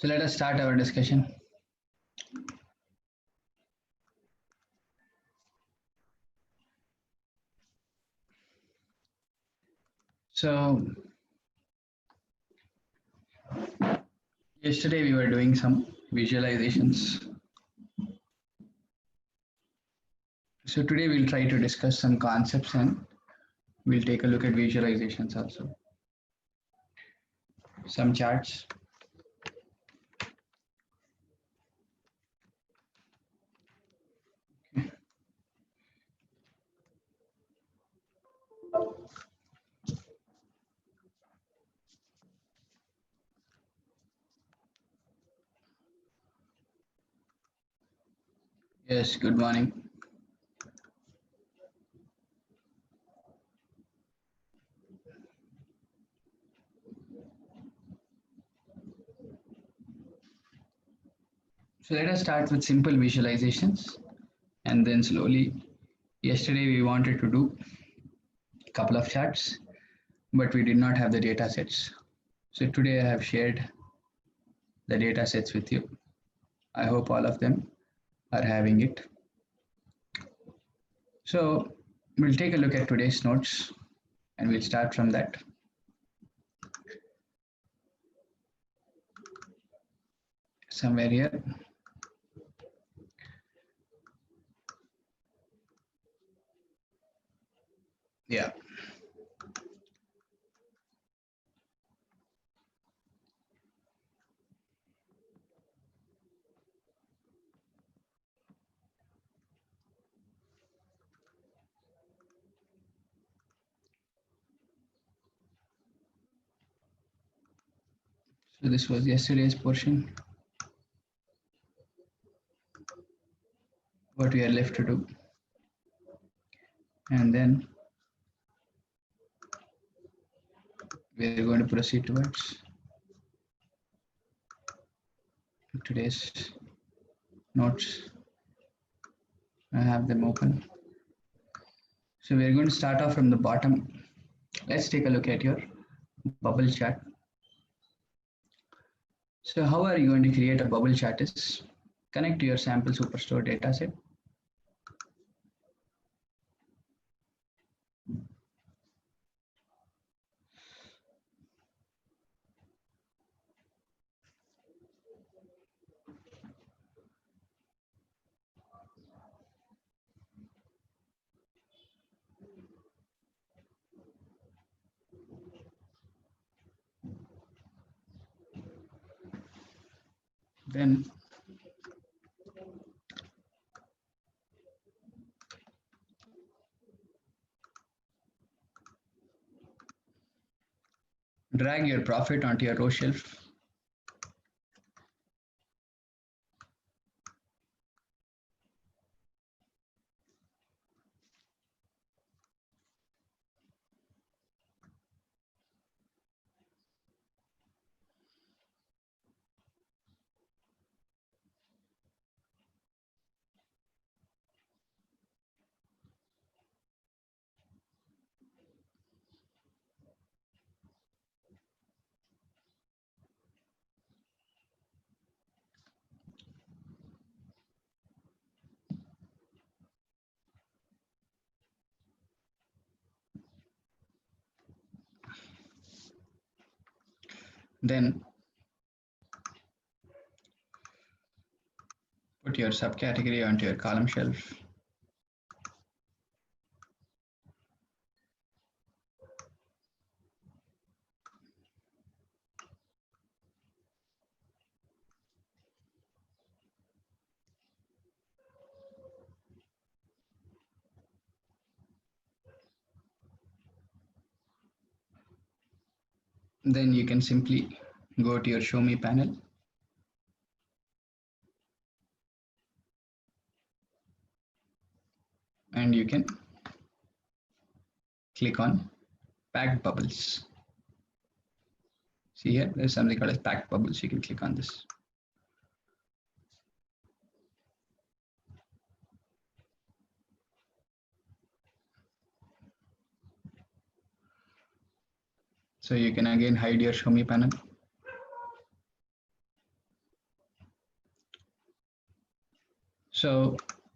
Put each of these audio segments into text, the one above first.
So let us start our discussion. So yesterday we were doing some visualizations. So today we'll try to discuss some concepts and we'll take a look at visualizations also. Some charts. Yes, good morning. So let us start with simple visualizations and then slowly. Yesterday we wanted to do a couple of charts, but we did not have the data sets. So today I have shared the data sets with you. I hope all of them are having it. So we'll take a look at today's notes and we'll start from that. Somewhere here. Yeah. So this was yesterday's portion. What we are left to do. And then we're going to proceed towards today's notes. I have them open. So we're going to start off from the bottom. Let's take a look at your bubble chart. So how are you going to create a bubble chart is connect to your sample superstore dataset. Then drag your profit onto your row shelf. Then put your subcategory onto your column shelf. Then you can simply go to your show me panel. And you can click on packed bubbles. See here, there's something called as packed bubbles. You can click on this. So you can again hide your show me panel.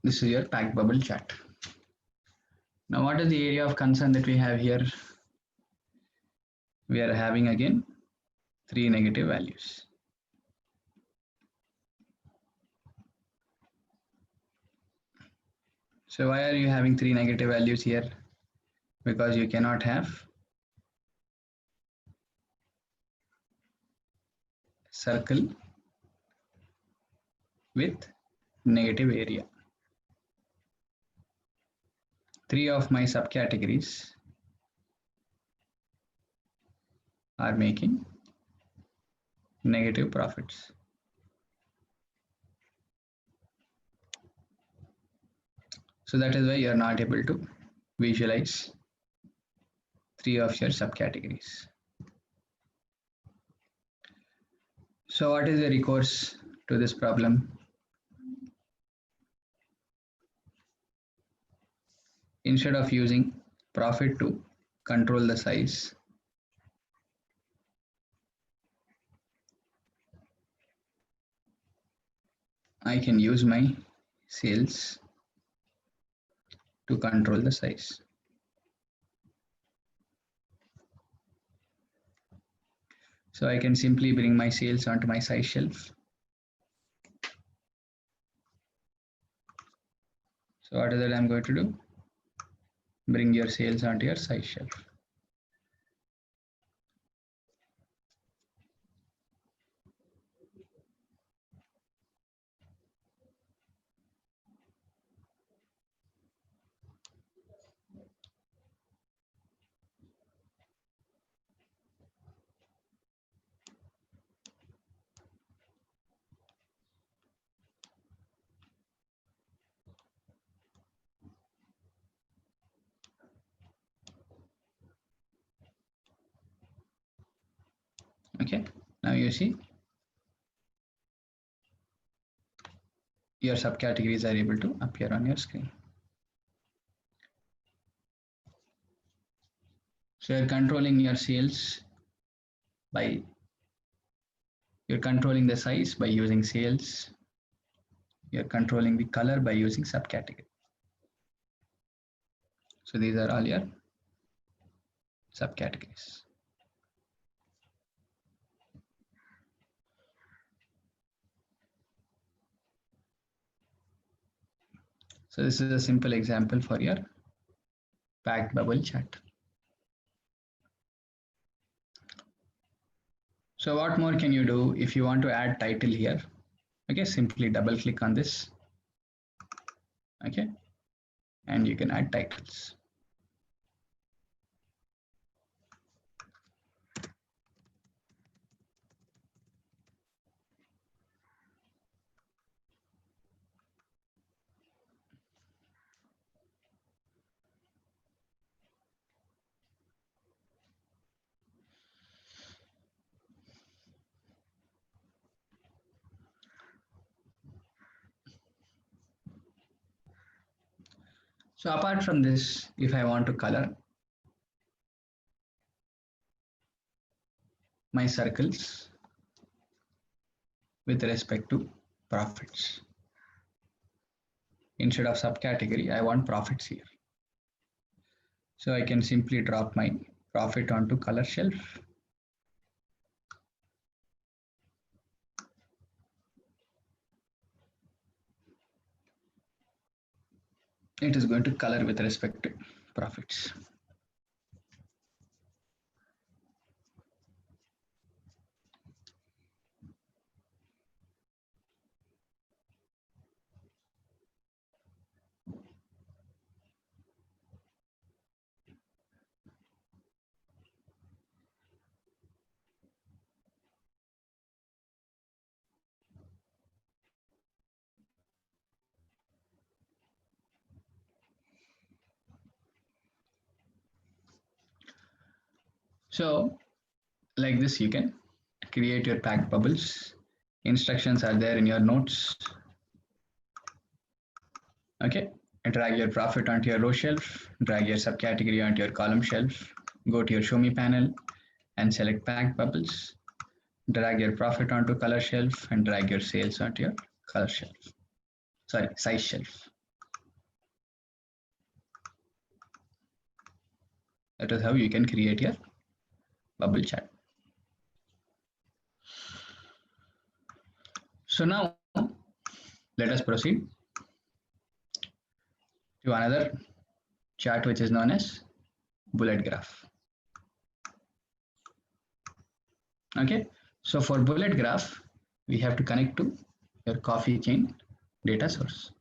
This is your packed bubble chart. Now, what is the area of concern that we have here? We are having again 3 negative values. So why are you having 3 negative values here? Because you cannot have circle with negative area. 3 of my subcategories are making negative profits. So that is why you are not able to visualize 3 of your subcategories. So what is the recourse to this problem? Instead of using profit to control the size, I can use my sales to control the size. So I can simply bring my sales onto my size shelf. So what is that I'm going to do? Bring your sales onto your size shelf. Okay, now you see your subcategories are able to appear on your screen. So you're controlling your sales by, you're controlling the size by using sales. You're controlling the color by using subcategory. So these are all your subcategories. So this is a simple example for your packed bubble chart. So what more can you do if you want to add title here? Okay, simply double click on this. Okay, and you can add titles. So apart from this, if I want to color my circles with respect to profits, instead of subcategory, I want profits here. So I can simply drop my profit onto color shelf. It is going to color with respect to profits. So like this, you can create your packed bubbles. Instructions are there in your notes. Okay, and drag your profit onto your row shelf, drag your subcategory onto your column shelf, go to your show me panel and select packed bubbles, drag your profit onto color shelf and drag your sales onto your color shelf. Sorry, size shelf. That is how you can create your bubble chart. So now let us proceed to another chart which is known as bullet graph. Okay, so for bullet graph, we have to connect to your coffee chain data source.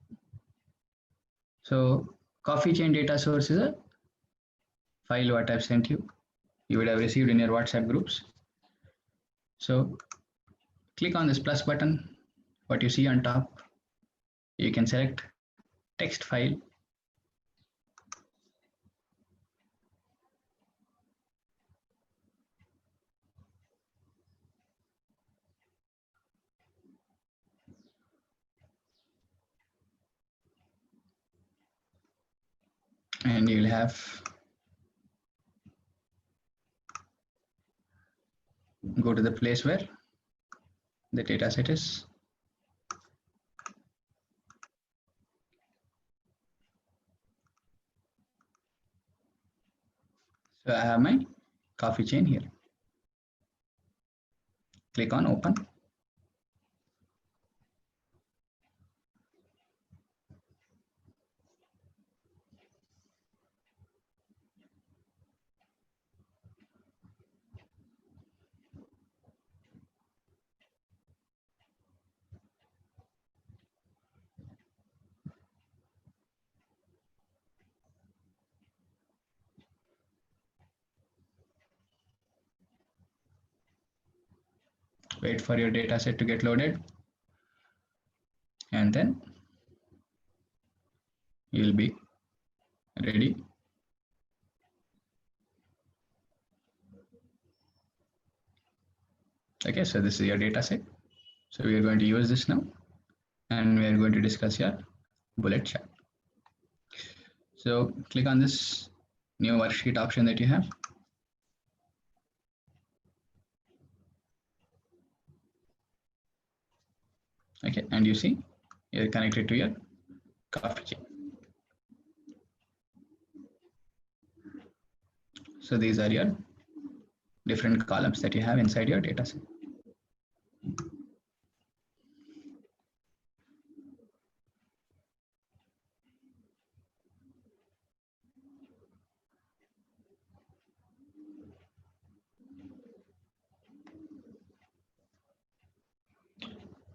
So coffee chain data source is a file what I've sent you. You would have received in your WhatsApp groups. So click on this plus button, what you see on top. You can select text file. And you'll have go to the place where the data set is. So I have my coffee chain here. Click on open. Wait for your data set to get loaded. And then you'll be ready. Okay, so this is your data set. So we are going to use this now, and we are going to discuss your bullet chart. So click on this new worksheet option that you have. Okay, and you see you're connected to your coffee chain. So these are your different columns that you have inside your data set.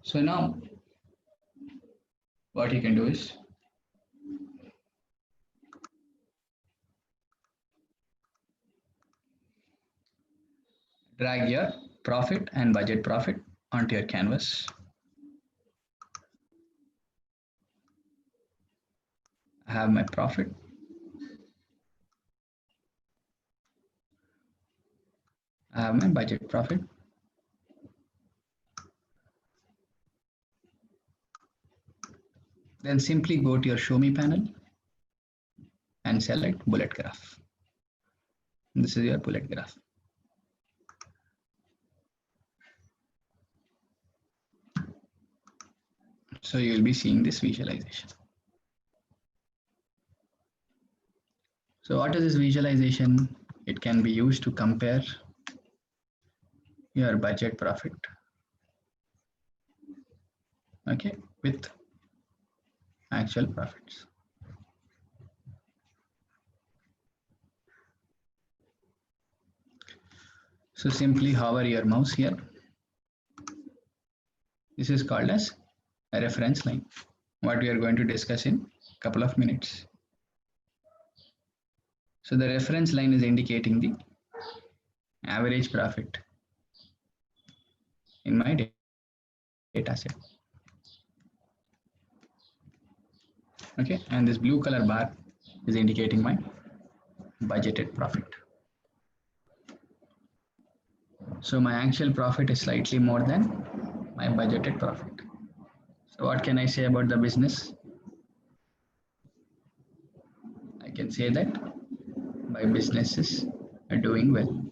So now what you can do is drag your profit and budget profit onto your canvas. I have my profit. I have my budget profit. Then simply go to your show me panel and select bullet graph. This is your bullet graph. So you'll be seeing this visualization. So what is this visualization? It can be used to compare your budget profit, okay, with actual profits. So simply hover your mouse here. This is called as a reference line, what we are going to discuss in a couple of minutes. So the reference line is indicating the average profit in my data set. Okay, and this blue color bar is indicating my budgeted profit. So my actual profit is slightly more than my budgeted profit. So what can I say about the business? I can say that my businesses are doing well.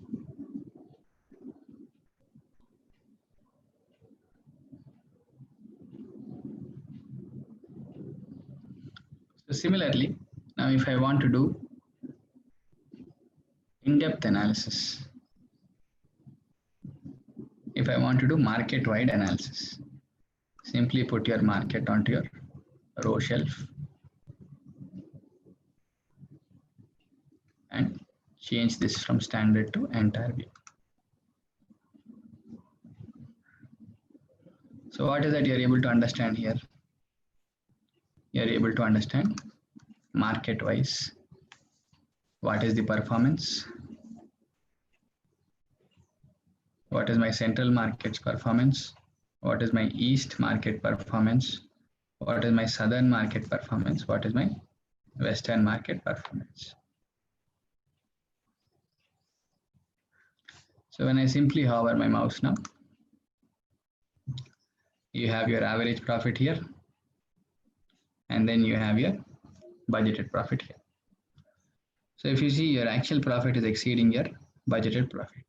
So similarly, now if I want to do in-depth analysis. If I want to do market-wide analysis, simply put your market onto your row shelf and change this from standard to entire view. So what is that you're able to understand here? You're able to understand market-wise, what is the performance? What is my central market's performance? What is my east market performance? What is my southern market performance? What is my western market performance? So when I simply hover my mouse now, you have your average profit here, and then you have your budgeted profit here. So if you see, your actual profit is exceeding your budgeted profit.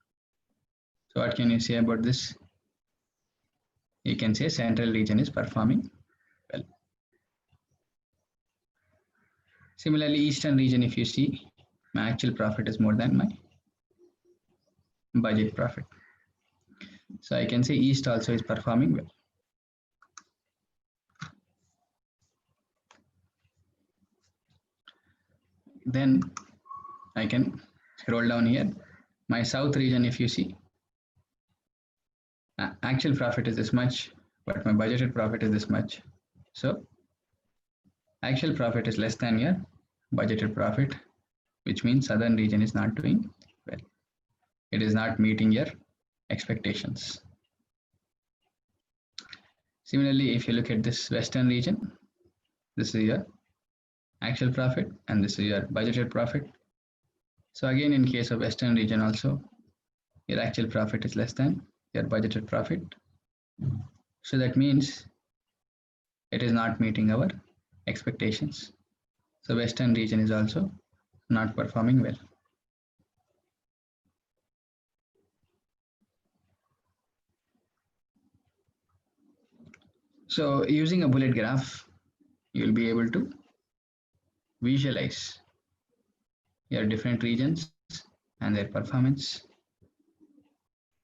So what can you say about this? You can say central region is performing well. Similarly, eastern region, if you see, my actual profit is more than my budget profit. So I can say east also is performing well. Then I can scroll down here. My south region, if you see, actual profit is this much, but my budgeted profit is this much. So actual profit is less than your budgeted profit, which means southern region is not doing well. It is not meeting your expectations. Similarly, if you look at this western region, this is your actual profit and this is your budgeted profit. So again, in case of western region also, your actual profit is less than your budgeted profit. So that means it is not meeting our expectations. So western region is also not performing well. So using a bullet graph, you will be able to visualize your different regions and their performance,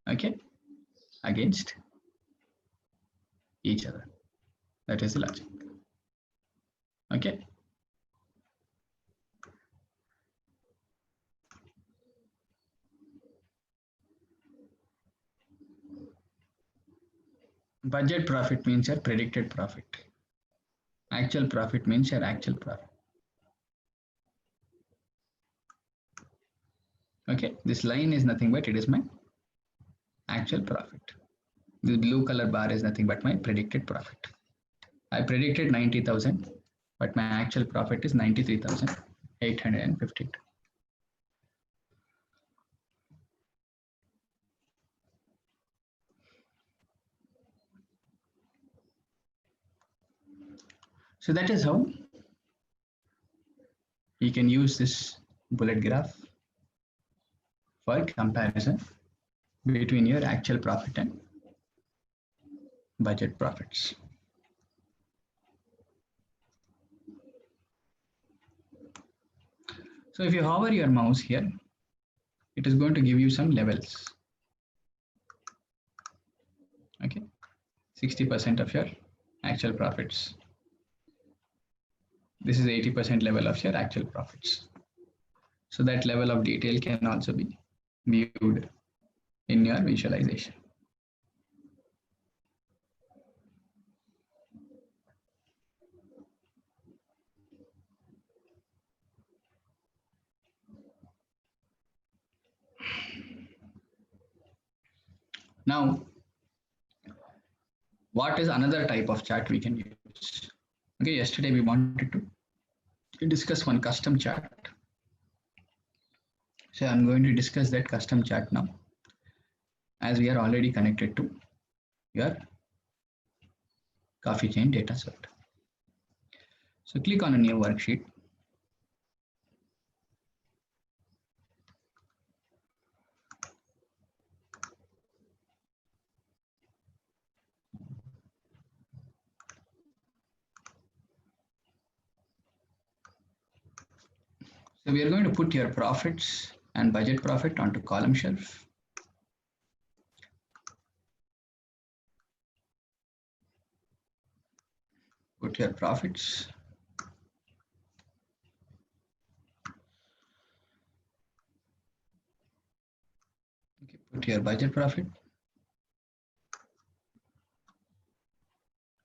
okay, against each other. That is the logic. Okay. Budget profit means your predicted profit. Actual profit means your actual profit. Okay, this line is nothing but it is my actual profit. The blue color bar is nothing but my predicted profit. I predicted 90,000, but my actual profit is 93,852. So that is how you can use this bullet graph for comparison between your actual profit and budget profits. So if you hover your mouse here, it is going to give you some levels. Okay, 60% of your actual profits. This is 80% level of your actual profits. So that level of detail can also be viewed in your visualization. Now, what is another type of chart we can use? Okay, yesterday we wanted to discuss one custom chart. So I'm going to discuss that custom chart now, as we are already connected to your coffee chain data set. So click on a new worksheet. So we are going to put your profits and budget profit onto column shelf. Put your profits. Okay, put your budget profit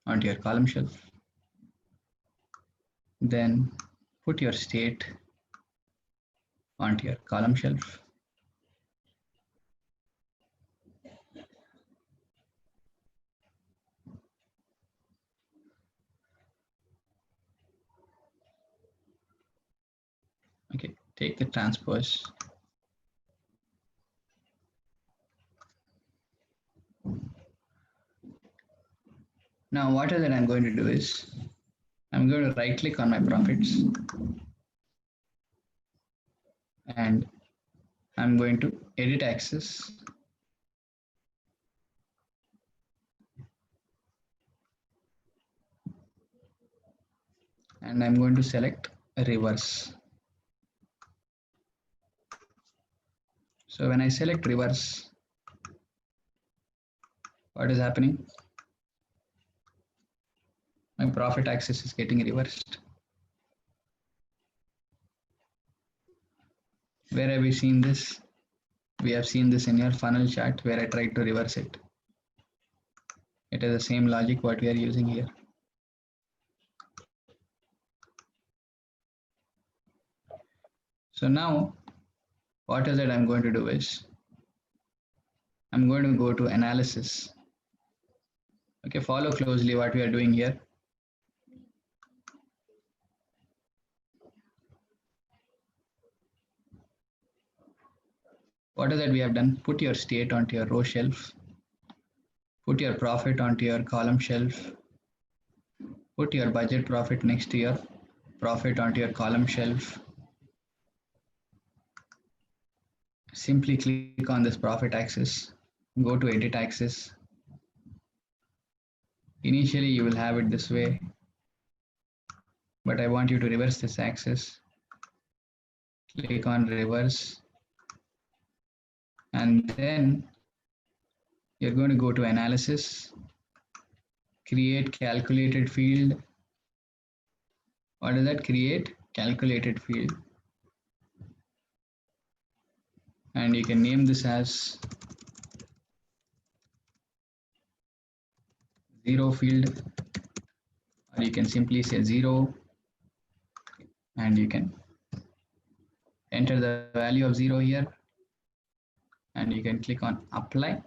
onto your column shelf. Then put your state onto your column shelf. Okay, take the transpose. Now what is that I'm going to do is, I'm going to right click on my profits and I'm going to edit axis. And I'm going to select reverse. So when I select reverse, what is happening? My profit axis is getting reversed. Where have we seen this? We have seen this in your funnel chart where I tried to reverse it. It is the same logic what we are using here. So now what is it I'm going to do is, I'm going to go to analysis. Okay, follow closely what we are doing here. What is that we have done? Put your state onto your row shelf. Put your profit onto your column shelf. Put your budget profit next to your profit onto your column shelf. Simply click on this profit axis. Go to edit axis. Initially you will have it this way, but I want you to reverse this axis. Click on reverse. And then you're going to go to analysis, create calculated field. What is that? Create calculated field. And you can name this as zero field, or you can simply say zero, and you can enter the value of zero here, and you can click on apply,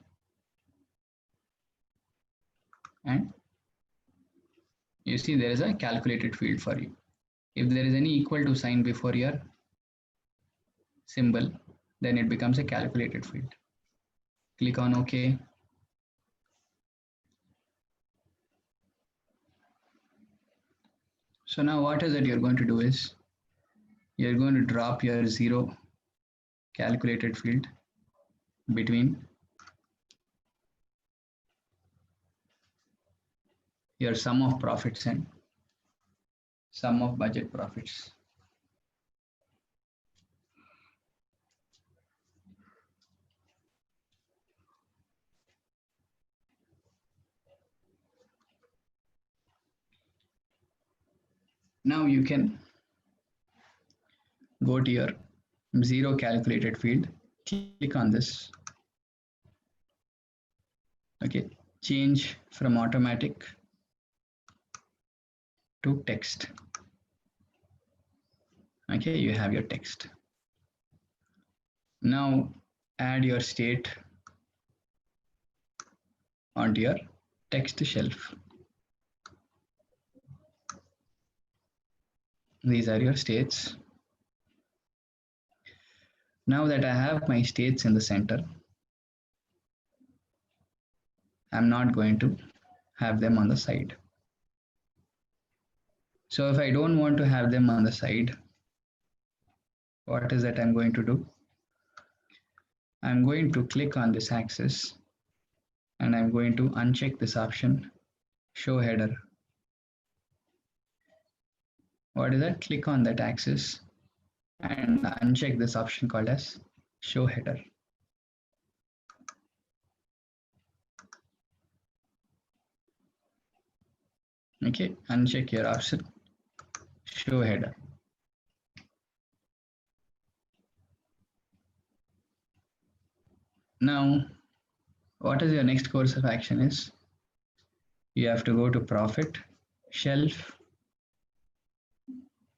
and you see there is a calculated field for you. If there is any equal to sign before your symbol, then it becomes a calculated field. Click on OK. So now what is it you're going to do is, you're going to drop your zero calculated field between your sum of profits and sum of budget profits. Now you can go to your zero calculated field, click on this. Okay, change from automatic to text. Okay, you have your text. Now add your state onto your text shelf. These are your states. Now that I have my states in the center, I'm not going to have them on the side. So if I don't want to have them on the side, what is that I'm going to do? I'm going to click on this axis and I'm going to uncheck this option, show header. What is that? Click on that axis and uncheck this option called as show header. Okay, uncheck your option, show header. Now, what is your next course of action is, you have to go to profit, shelf,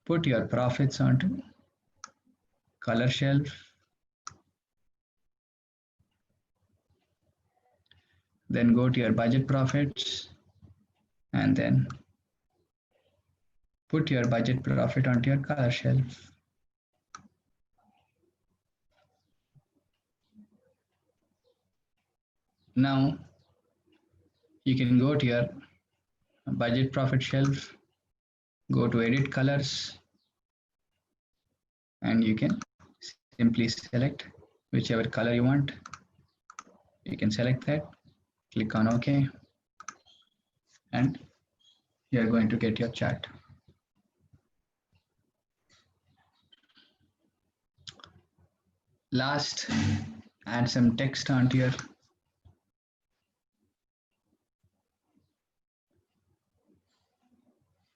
put your profits onto color shelf, then go to your budget profits, and then put your budget profit onto your color shelf. Now you can go to your budget profit shelf, go to edit colors, and you can simply select whichever color you want. You can select that, click on OK, and you're going to get your chart. Last, add some text onto your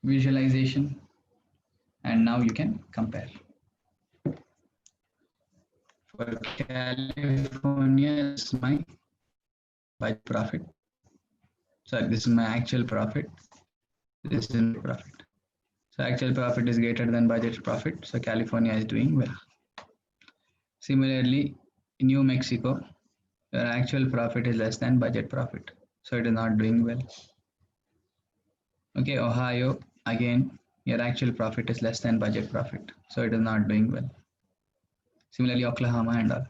visualization, and now you can compare. For California, this is my budget profit. Sorry, this is my actual profit. This is my profit. So actual profit is greater than budget profit. So California is doing well. Similarly, in New Mexico, your actual profit is less than budget profit. So it is not doing well. Okay, Ohio, again, your actual profit is less than budget profit. So it is not doing well. Similarly, Oklahoma and all.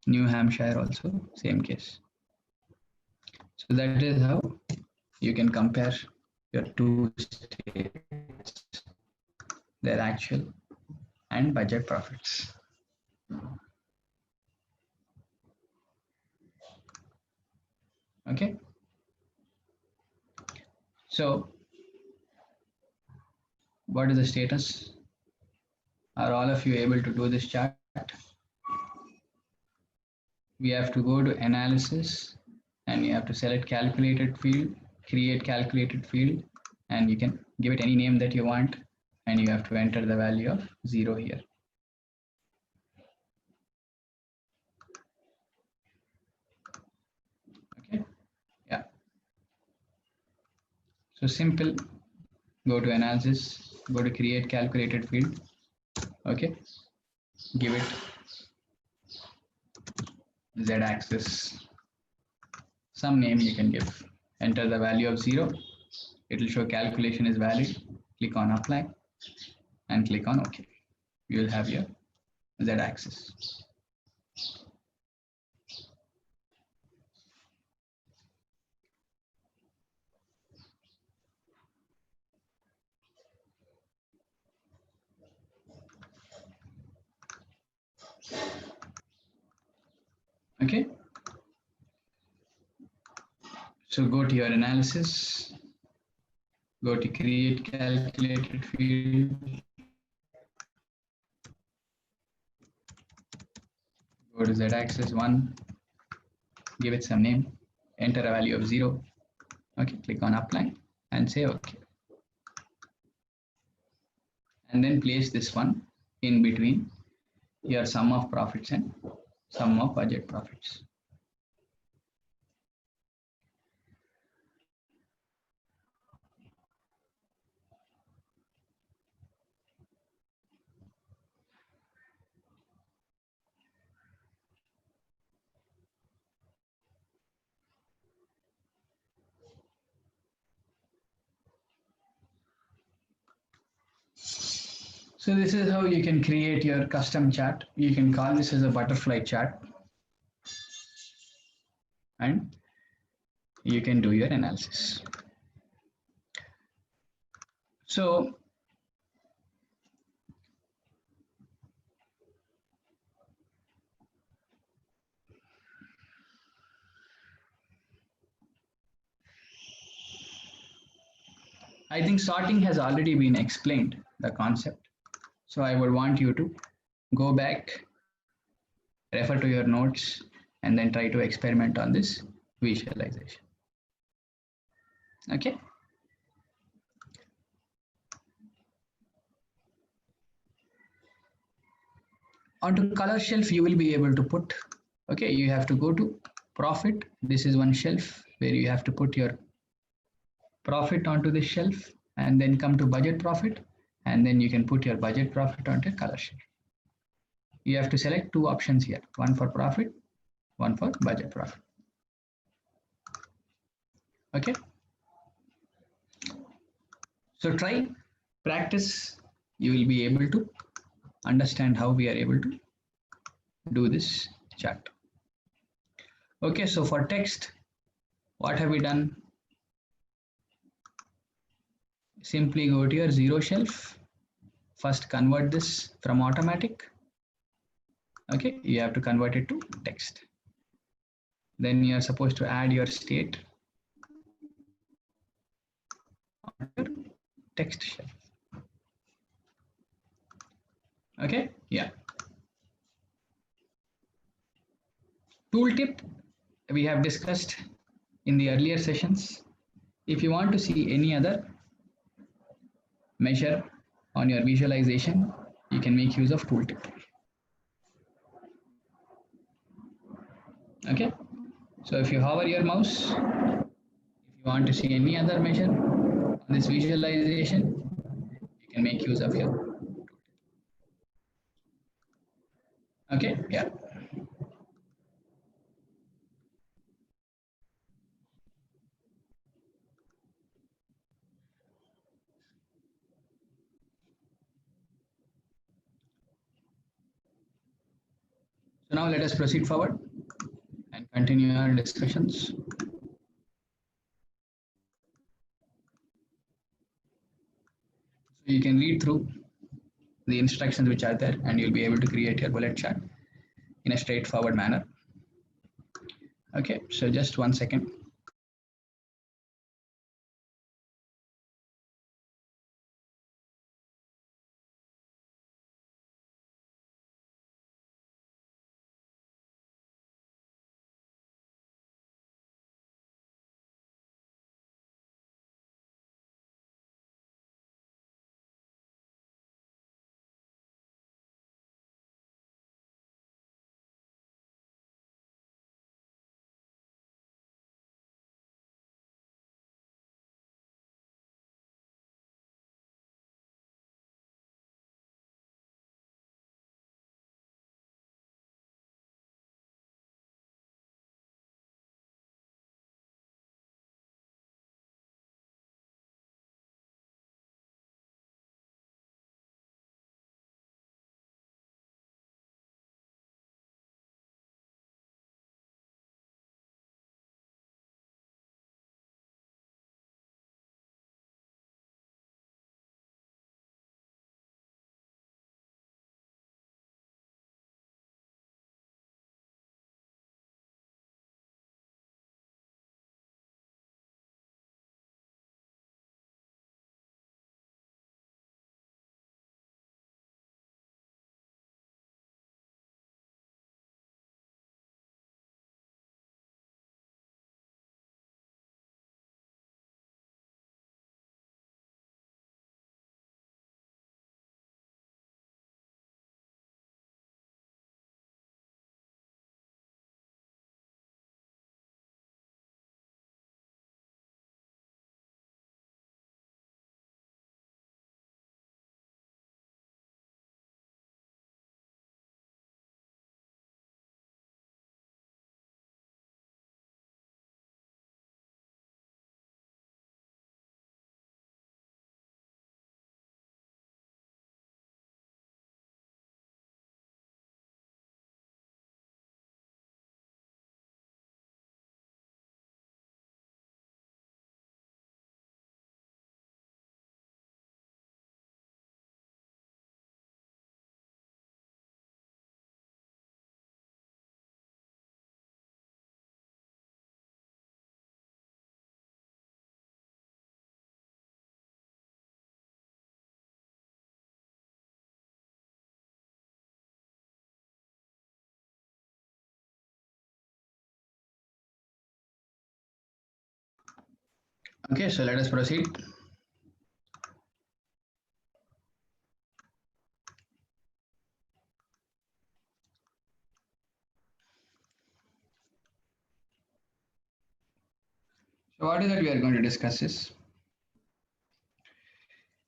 New Hampshire also, same case. So that is how you can compare your two states, their actual and budget profits. Okay. So what is the status? Are all of you able to do this chart? We have to go to analysis, and you have to select calculated field, create calculated field, and you can give it any name that you want, and you have to enter the value of 0 here. Okay, yeah. So simple, go to analysis, go to create calculated field. Okay, give it z-axis, some name you can give, enter the value of 0, it will show calculation is valid, click on apply and click on OK. You will have your z-axis. Okay, so go to your analysis, go to create calculated field, go to z-axis 1, give it some name, enter a value of 0. Okay, click on apply and say OK. And then place this one in between your sum of profits and sum of budget profits. So this is how you can create your custom chart. You can call this as a butterfly chart, and you can do your analysis. So I think sorting has already been explained, the concept. So I would want you to go back refer to your notes and then try to experiment on this visualization. Okay. Onto color shelf, you will be able to put, okay, you have to go to profit. This is one shelf where you have to put your profit onto this shelf and then come to budget profit, and then you can put your budget profit onto color shelf. You have to select two options here, one for profit, one for budget profit. Okay. So try, practice, you will be able to understand how we are able to do this chart. Okay, so for text, what have we done? Simply go to your zero shelf. First convert this from automatic. Okay, you have to convert it to text. Then you are supposed to add your state on your text shelf. Okay, yeah. Tooltip we have discussed in the earlier sessions. If you want to see any other measure on your visualization, you can make use of tooltip. Okay, so if you hover your mouse, if you want to see any other measure on this visualization, you can make use of your tooltip. Okay, yeah. So now let us proceed forward and continue our discussions. So you can read through the instructions which are there and you'll be able to create your bullet chart in a straightforward manner. Okay, so just 1 second. Okay, so let us proceed. So what is that we are going to discuss is,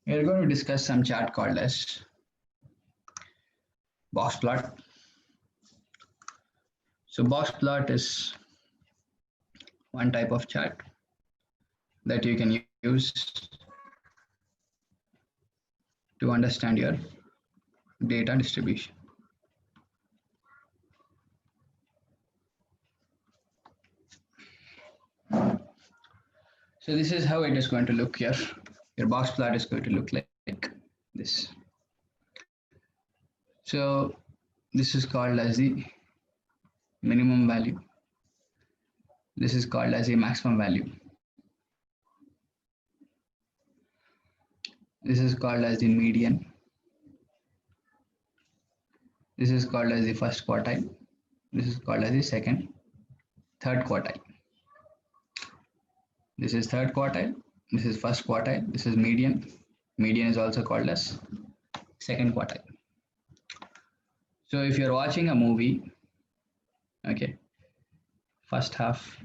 we are going to discuss some chart called as box plot. So box plot is one type of chart that you can use to understand your data distribution. So this is how it is going to look here. Your box plot is going to look like this. So this is called as the minimum value. This is called as a maximum value. This is called as the median. This is called as the first quartile. This is called as the third quartile. This is third quartile. This is first quartile. This is median. Median is also called as second quartile. So if you're watching a movie, okay, first half,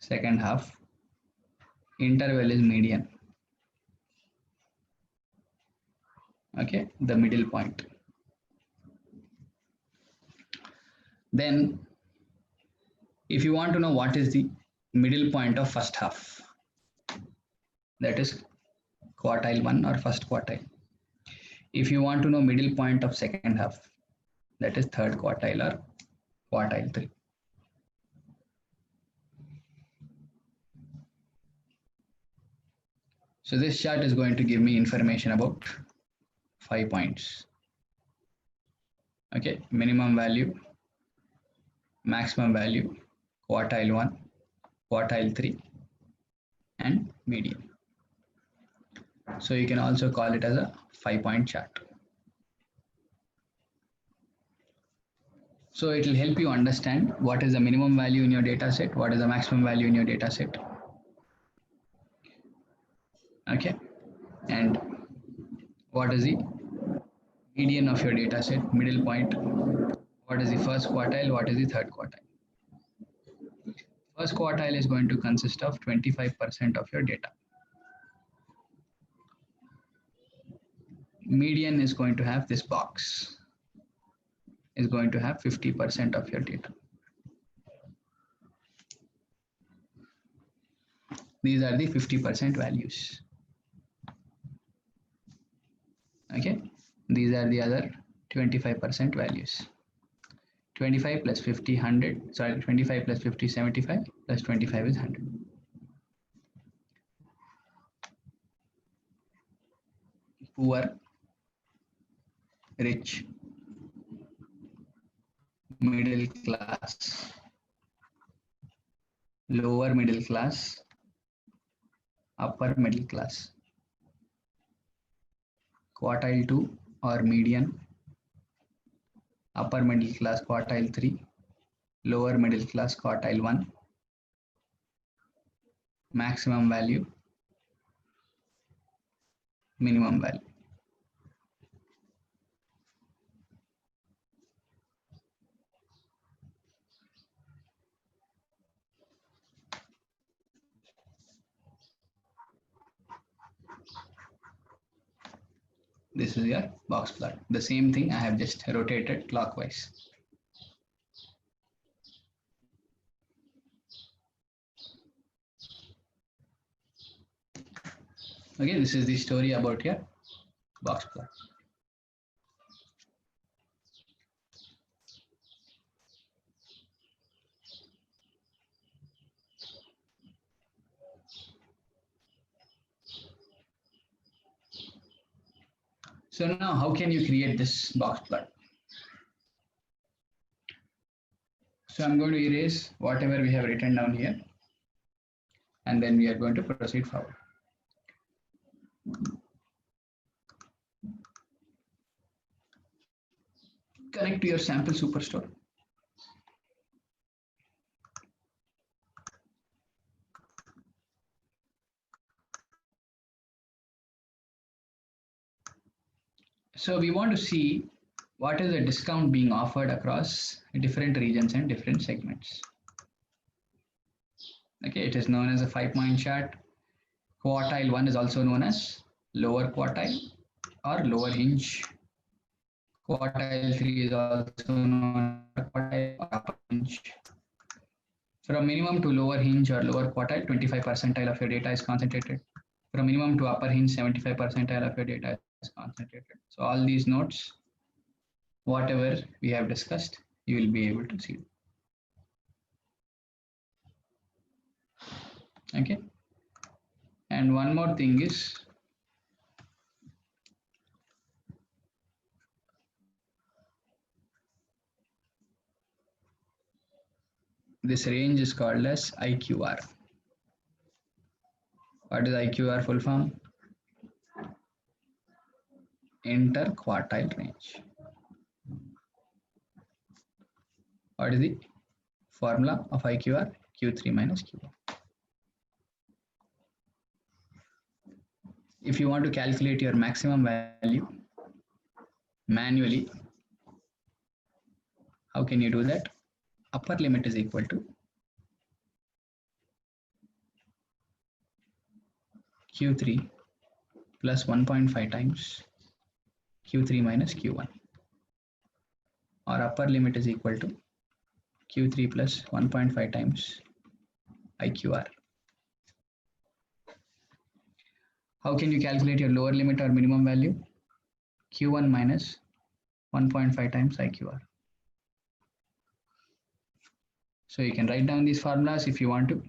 second half, interval is median. Okay, the middle point. Then if you want to know what is the middle point of first half, that is quartile 1 or first quartile. If you want to know middle point of second half, that is third quartile or quartile 3. So this chart is going to give me information about 5 points. Okay, minimum value, maximum value, quartile 1, quartile 3, and median. So you can also call it as a 5-point chart. So it will help you understand what is the minimum value in your data set, what is the maximum value in your data set. Okay, and what is the median of your data set, middle point, what is the first quartile, what is the third quartile. First quartile is going to consist of 25% of your data. Median is going to have this box, is going to have 50% of your data. These are the 50% values. Okay, these are the other 25% values. 25 plus 50, 100. Sorry, 25 plus 50, 75, plus 25 is 100. Poor, rich, middle class, lower middle class, upper middle class, quartile 2 or median, upper middle class quartile 3, lower middle class quartile 1, maximum value, minimum value. This is your box plot. The same thing I have just rotated clockwise. Okay, this is the story about your box plot. So now how can you create this box plot? So I'm going to erase whatever we have written down here, and then we are going to proceed forward. Connect to your sample superstore. So we want to see what is the discount being offered across different regions and different segments. Okay, it is known as a 5-point chart. Quartile 1 is also known as lower quartile or lower hinge. Quartile 3 is also known as quartile or upper hinge. From minimum to lower hinge or lower quartile, 25 percentile of your data is concentrated. From minimum to upper hinge, 75 percentile of your data is concentrated. So all these nodes, whatever we have discussed, you will be able to see. Okay. And one more thing is, this range is called as IQR. What is IQR full form? Interquartile range. What is the formula of IQR? Q3 minus Q1. If you want to calculate your maximum value manually, how can you do that? Upper limit is equal to Q3 plus 1.5 times Q3 minus Q1, or upper limit is equal to Q3 plus 1.5 times IQR. How can you calculate your lower limit or minimum value? Q1 minus 1.5 times IQR. So you can write down these formulas if you want to.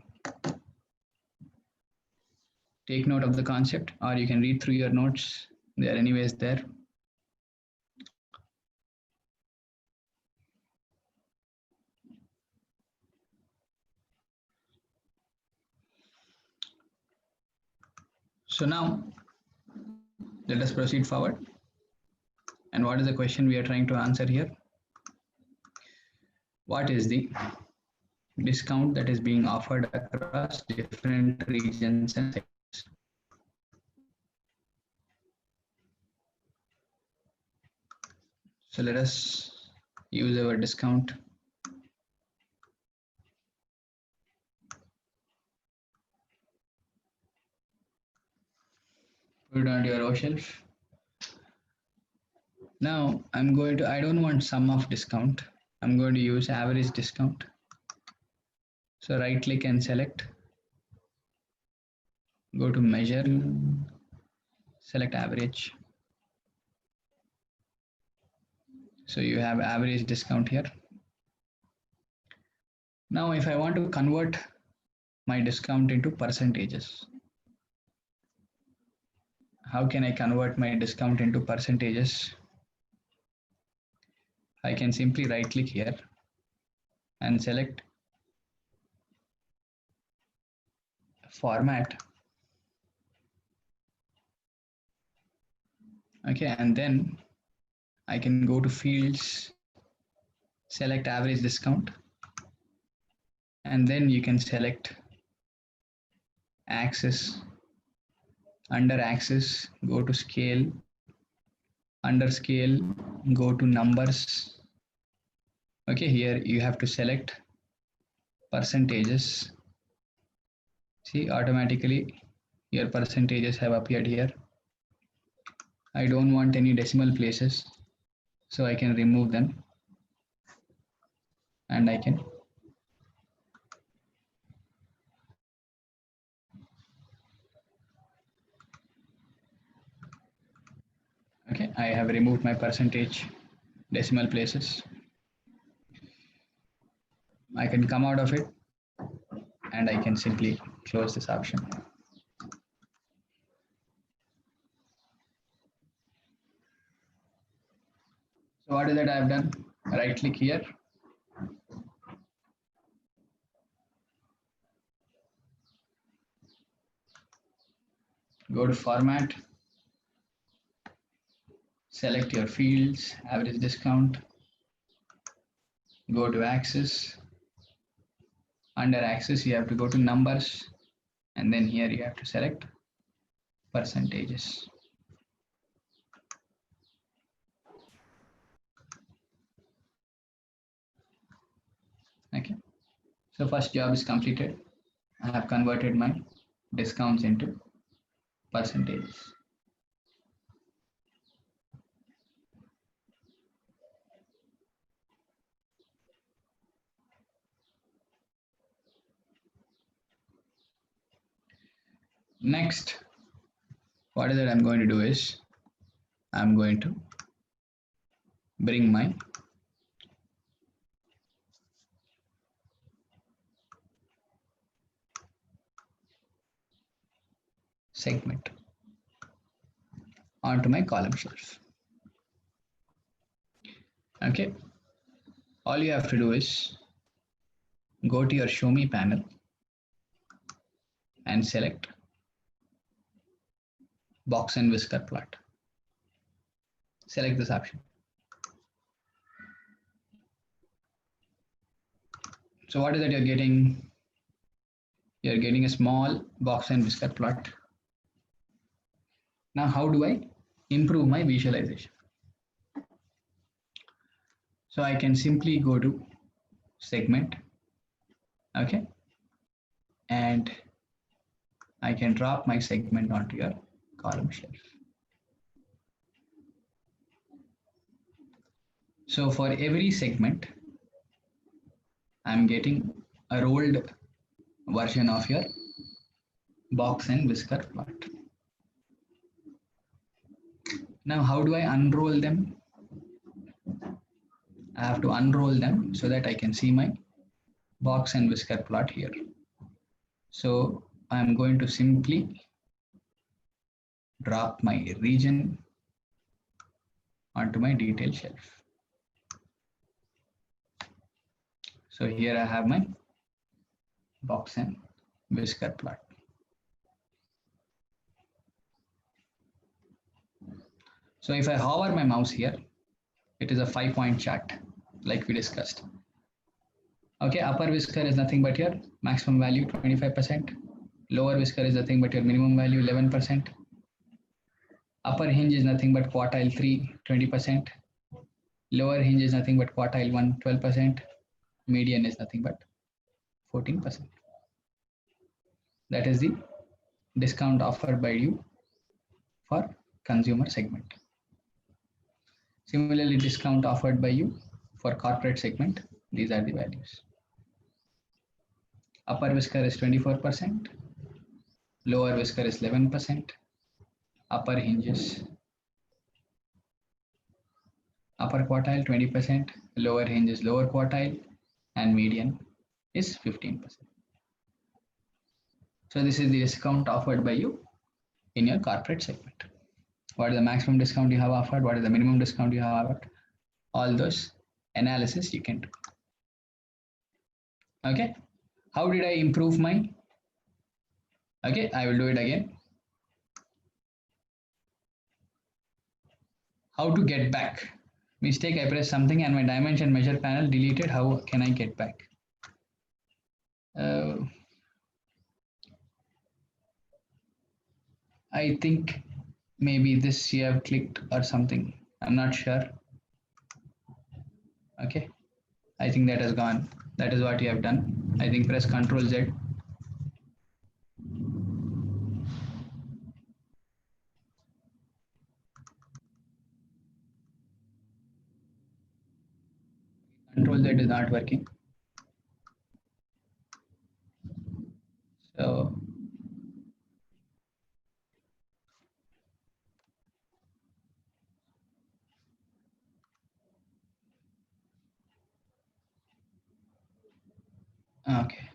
Take note of the concept, or you can read through your notes. They are anyways there. So now let us proceed forward. And what is the question we are trying to answer here? What is the discount that is being offered across different regions and sectors? So let us use our discount. Put it on your row shelf. Now I don't want sum of discount. I'm going to use average discount. So right click and select. Go to measure, select average. So you have average discount here. Now if I want to convert my discount into percentages, how can I convert my discount into percentages? I can simply right click here and select format. Okay, and then I can go to fields, select average discount, and then you can select axis. Under axis, go to scale. Under scale, go to numbers. Okay, here you have to select percentages. See, automatically your percentages have appeared here. I don't want any decimal places, so I can remove them, and I can okay, I have removed my percentage decimal places. I can come out of it and I can simply close this option. So what is that I have done? Right click here. Go to format. Select your fields, average discount. Go to axis. Under axis, you have to go to numbers, and then here you have to select percentages. So first job is completed. I have converted my discounts into percentages. Next, what is that I'm going to do is I'm going to bring my segment onto my column shelf. Okay, all you have to do is go to your show me panel and select box and whisker plot. Select this option. So what is that you're getting? You're getting a small box and whisker plot. Now how do I improve my visualization? So I can simply go to segment, okay, and I can drop my segment onto your column shelf. So for every segment, I'm getting a rolled version of your box and whisker plot. Now, how do I unroll them? I have to unroll them so that I can see my box and whisker plot here. So I'm going to simply drop my region onto my detail shelf. So here I have my box and whisker plot. So if I hover my mouse here, it is a 5-point chart like we discussed. Okay, upper whisker is nothing but your maximum value 25%. Lower whisker is nothing but your minimum value 11%. Upper hinge is nothing but quartile 3, 20%. Lower hinge is nothing but quartile 1, 12%. Median is nothing but 14%. That is the discount offered by you for consumer segment. Similarly, discount offered by you for corporate segment, these are the values. Upper whisker is 24%, lower whisker is 11%, upper hinges, upper quartile 20%, lower hinges, lower quartile, and median is 15%. So this is the discount offered by you in your corporate segment. What is the maximum discount you have offered? What is the minimum discount you have offered? All those analysis you can do. Okay, how did I improve my? Okay, I will do it again. How to get back? Mistake, I pressed something and my dimension measure panel deleted. How can I get back? I think maybe this you have clicked or something. I'm not sure. Okay, I think that has gone. That is what you have done. I think press Ctrl Z. Ctrl Z is not working. So okay.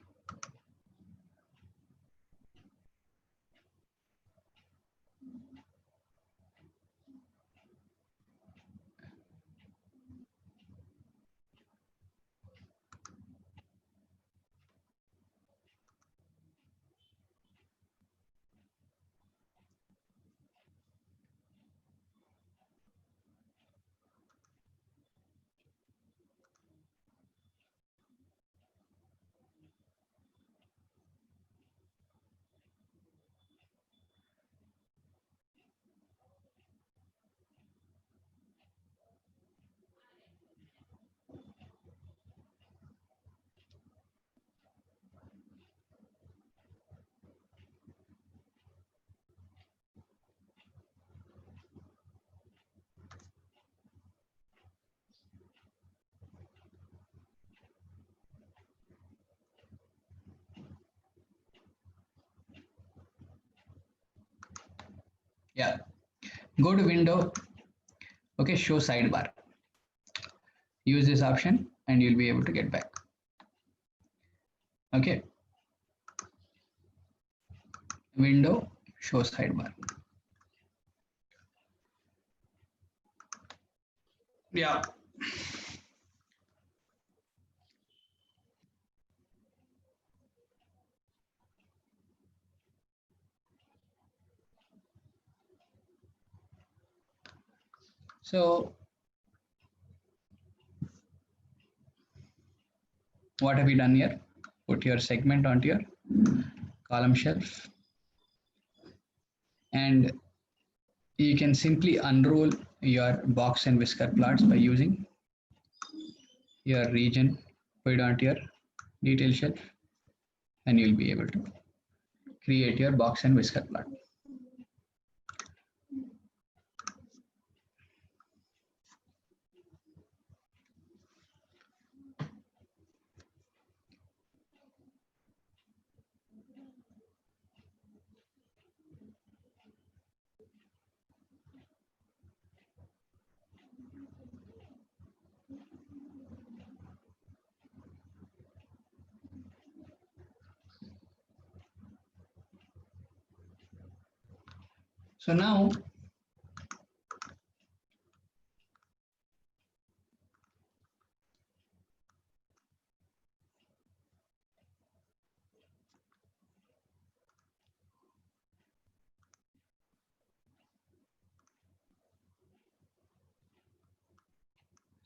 Yeah, go to window. Okay, show sidebar. Use this option and you'll be able to get back. Okay, window, show sidebar. Yeah. So what have you done here? Put your segment onto your column shelf, and you can simply unroll your box and whisker plots by using your region, put it onto your detail shelf, and you'll be able to create your box and whisker plot. So now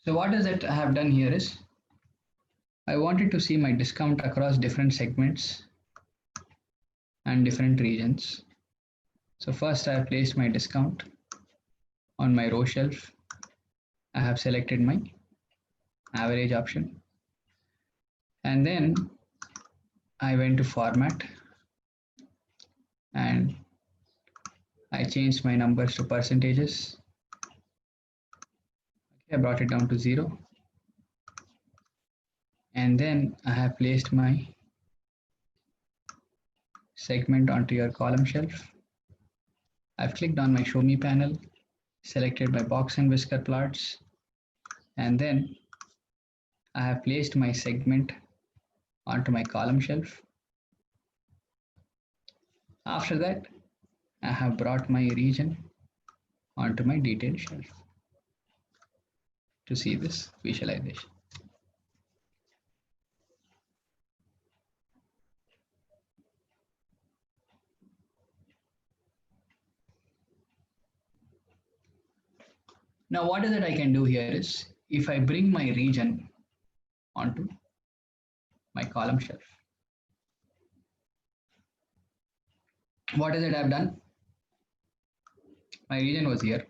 what is it I have done here is I wanted to see my discount across different segments and different regions. So first I have placed my discount on my row shelf. I have selected my average option, and then I went to format and I changed my numbers to percentages. Okay, I brought it down to 0, and then I have placed my segment onto your column shelf. I've clicked on my show me panel, selected my box and whisker plots, and then I have placed my segment onto my column shelf. After that, I have brought my region onto my detail shelf to see this visualization. Now what is it I can do here is, if I bring my region onto my column shelf, what is it I've done? My region was here.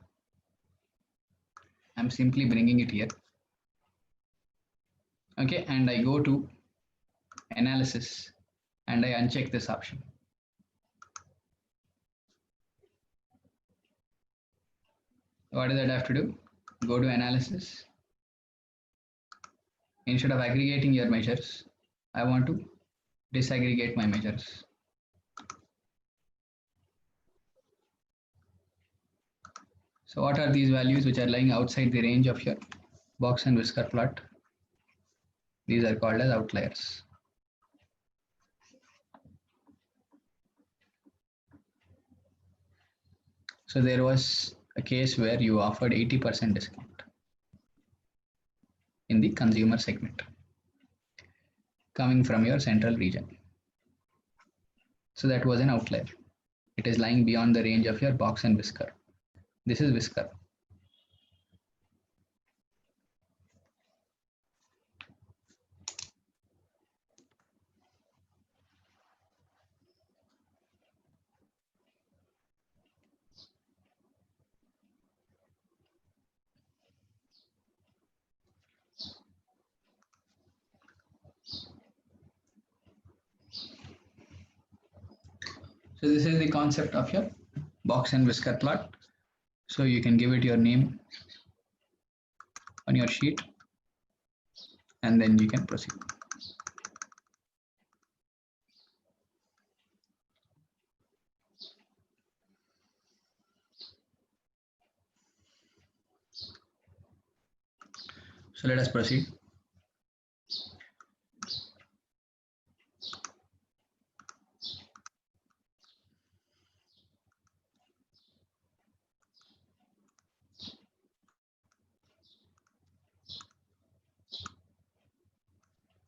I'm simply bringing it here. Okay, and I go to analysis and I uncheck this option. What does that have to do? Go to analysis. Instead of aggregating your measures, I want to disaggregate my measures. So what are these values which are lying outside the range of your box and whisker plot? These are called as outliers. So there was a case where you offered 80% discount in the consumer segment coming from your central region. So that was an outlier. It is lying beyond the range of your box and whisker. This is whisker. So this is the concept of your box and whisker plot. So you can give it your name on your sheet and then you can proceed. So let us proceed.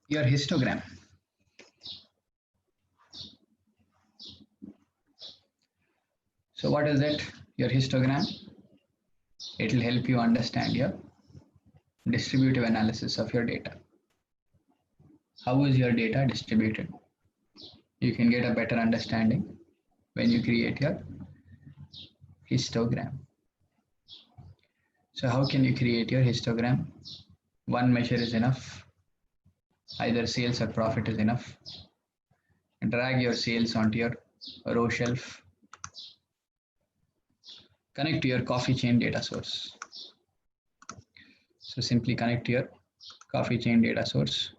Your histogram. So what is that? Your histogram. It will help you understand your distributive analysis of your data. How is your data distributed? You can get a better understanding when you create your histogram. So how can you create your histogram? One measure is enough. Either sales or profit is enough. Drag your sales onto your row shelf. Connect to your coffee chain data source. So simply connect to your coffee chain data source.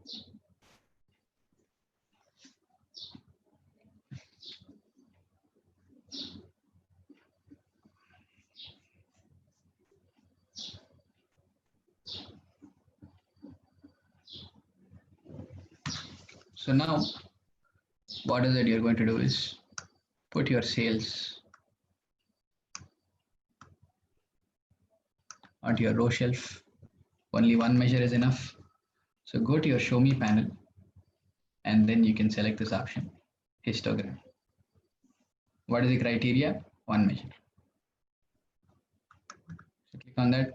So now what is it you're going to do is put your sales onto your row shelf. Only one measure is enough. So go to your show me panel and then you can select this option, histogram. What is the criteria? One measure. So click on that.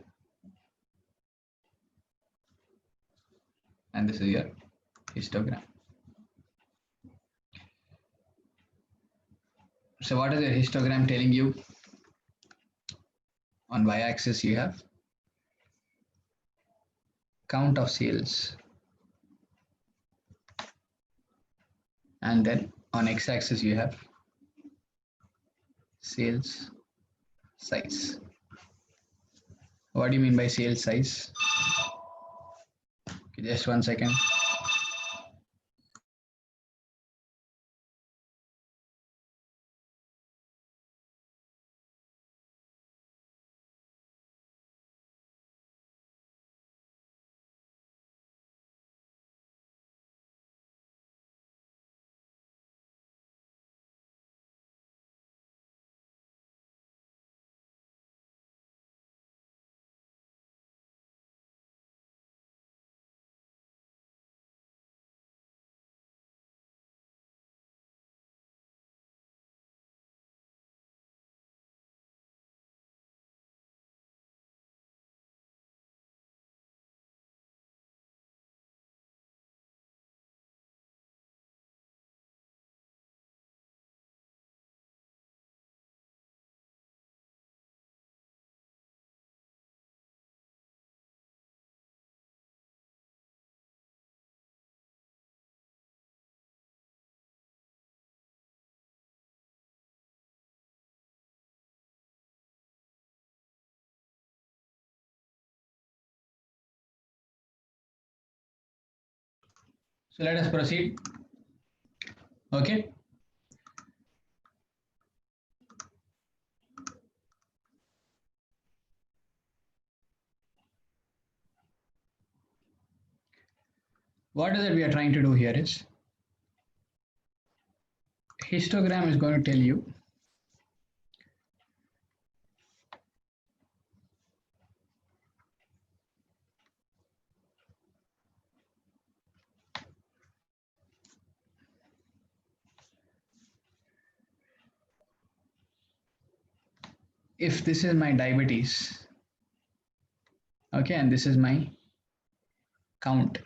And this is your histogram. So what is your histogram telling you? On y-axis you have count of sales. And then on x-axis you have sales size. What do you mean by sales size? Okay, just 1 second. So let us proceed. Okay. What is it we are trying to do here is histogram is going to tell you if this is my diabetes, okay, and this is my count.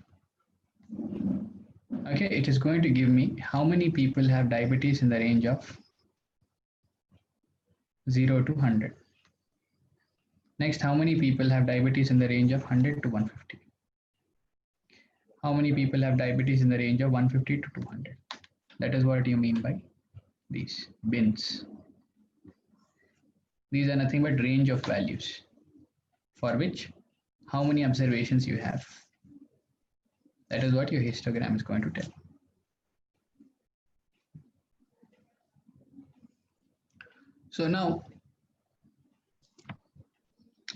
Okay, it is going to give me how many people have diabetes in the range of 0 to 100. Next, how many people have diabetes in the range of 100 to 150? How many people have diabetes in the range of 150 to 200? That is what you mean by these bins. These are nothing but range of values for which how many observations you have. That is what your histogram is going to tell. So now,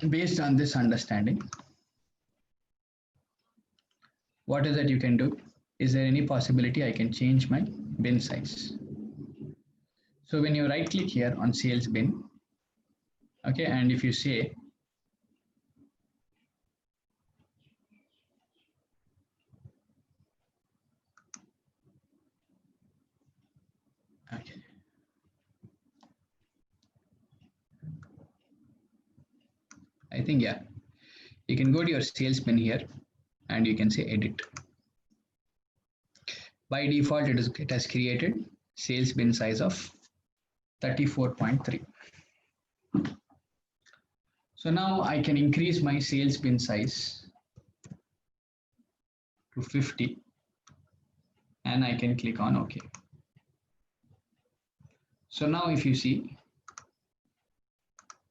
based on this understanding, what is that you can do? Is there any possibility I can change my bin size? So when you right click here on sales bin, okay, and if you say okay, I think yeah, you can go to your sales bin here and you can say edit. By default, it has created sales bin size of 34.3. So now I can increase my sales bin size to 50 and I can click on OK. So now if you see,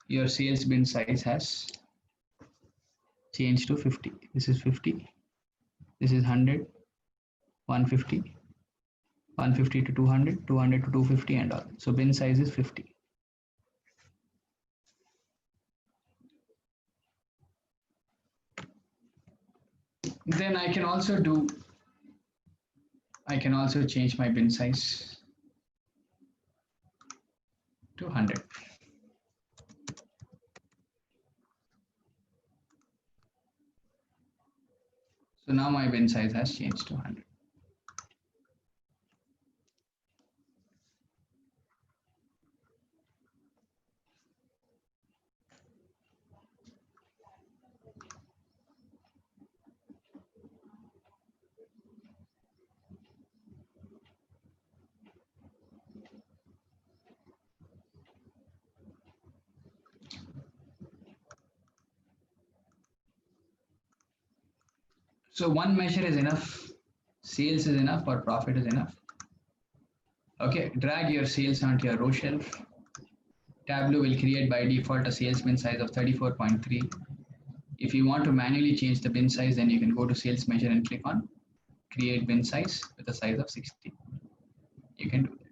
your sales bin size has changed to 50. This is 50. This is 100, 150, 150 to 200, 200 to 250 and all. So bin size is 50. Then I can also change my bin size to 100. So now my bin size has changed to 100. So one measure is enough, sales is enough, or profit is enough. Okay, drag your sales onto your row shelf. Tableau will create by default a sales bin size of 34.3. If you want to manually change the bin size, then you can go to sales measure and click on create bin size with a size of 60. You can do that.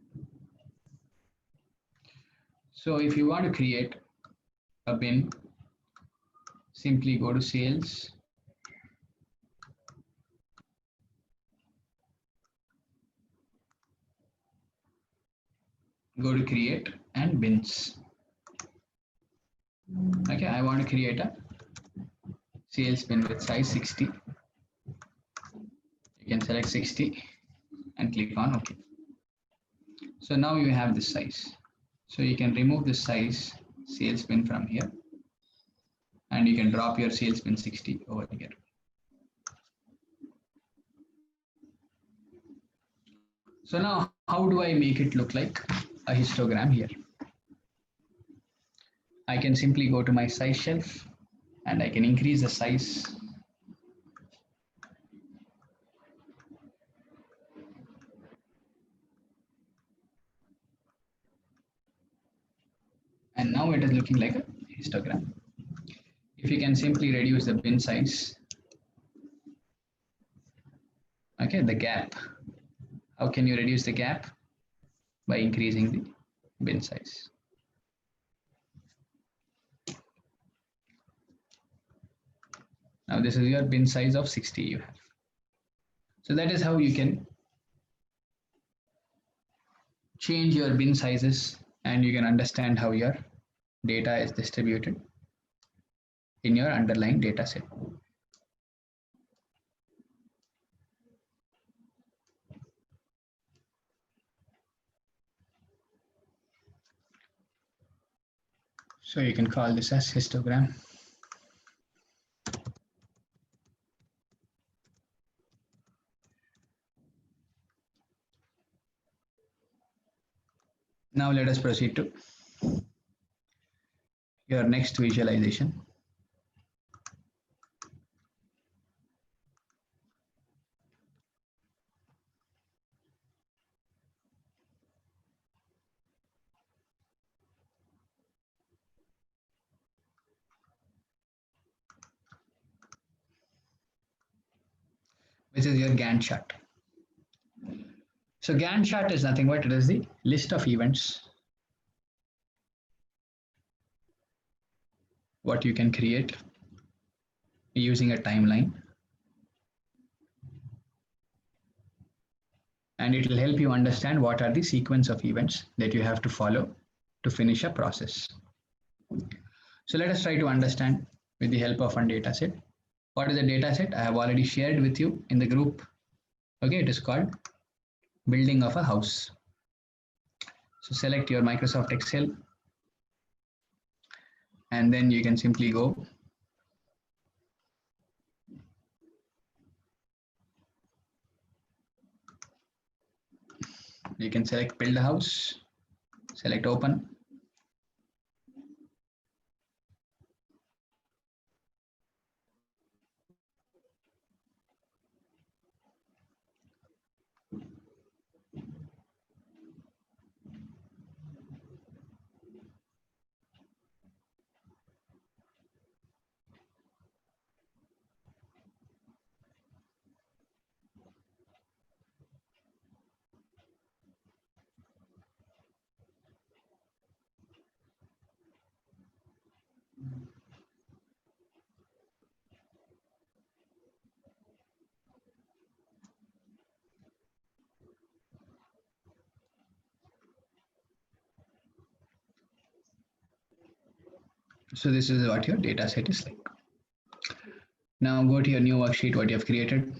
So if you want to create a bin, simply go to sales, go to create and bins. Okay, I want to create a sales bin with size 60. You can select 60 and click on OK. So now you have this size. So you can remove this size sales bin from here and you can drop your sales bin 60 over here. So now how do I make it look like a histogram here? I can simply go to my size shelf and I can increase the size. And now it is looking like a histogram. If you can simply reduce the bin size, okay, the gap. How can you reduce the gap? By increasing the bin size. Now this is your bin size of 60 you have. So that is how you can change your bin sizes and you can understand how your data is distributed in your underlying data set. So you can call this as histogram. Now let us proceed to your next visualization. Which is your Gantt chart. So Gantt chart is nothing but it is the list of events what you can create using a timeline. and it will help you understand what are the sequence of events that you have to follow to finish a process. So let us try to understand with the help of one data set. What is the data set? I have already shared with you in the group. Okay, it is called building of a house. So select your Microsoft Excel, and then you can simply go you can select build a house, select open. So this is what your data set is like. Now go to your new worksheet, what you have created.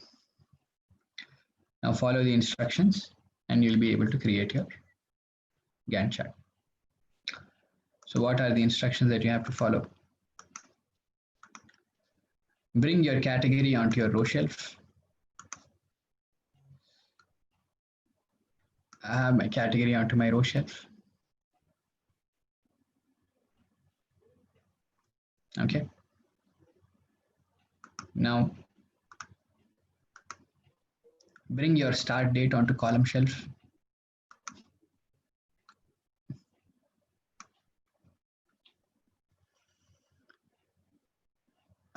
Now follow the instructions and you'll be able to create your Gantt chart. So what are the instructions that you have to follow? Bring your category onto your row shelf. I have my category onto my row shelf. Okay. Now bring your start date onto column shelf.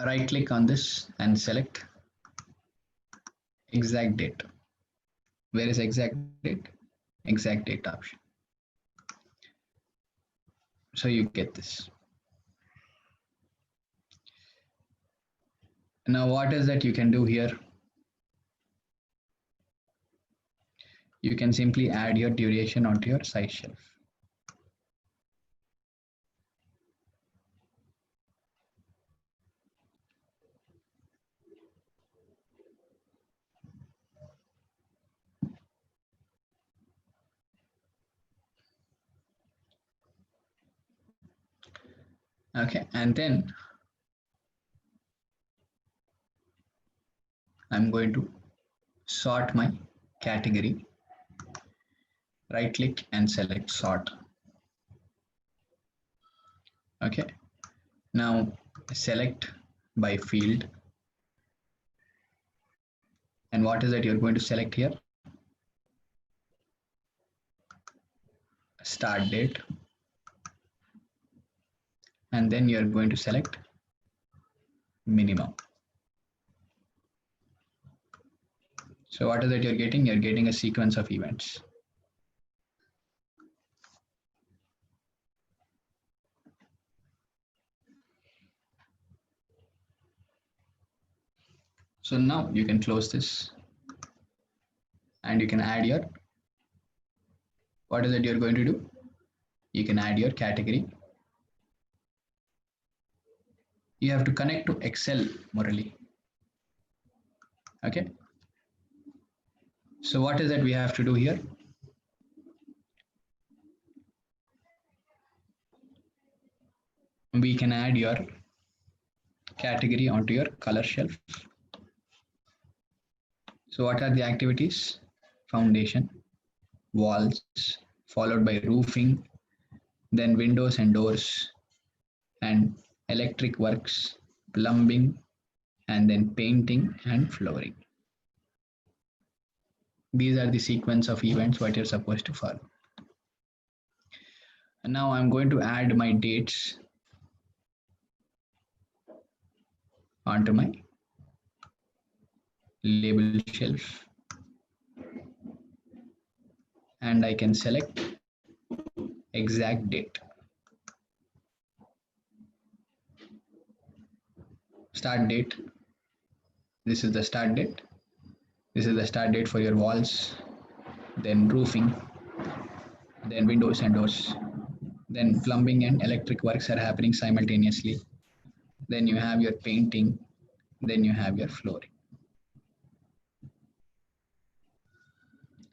Right click on this and select exact date. Where is exact date? Exact date option. So you get this. Now what is that you can do here? You can simply add your duration onto your size shelf. Okay, and then I'm going to sort my category. Right click and select sort. Okay, now select by field. And what is that you're going to select here? Start date. And then you're going to select minimum. So what is that you're getting? You're getting a sequence of events. So now you can close this and you can add your, what is it you're going to do? You can add your category. You have to connect to Excel, Murali. Okay. So what is that we have to do here? We can add your category onto your color shelf. So what are the activities? Foundation, walls, followed by roofing, then windows and doors, and electric works, plumbing, and then painting and flooring. These are the sequence of events what you're supposed to follow. And now I'm going to add my dates onto my label shelf. And I can select exact date. Start date. This is the start date. This is the start date for your walls. then roofing, then windows and doors, then plumbing and electric works are happening simultaneously. Then you have your painting, then you have your flooring.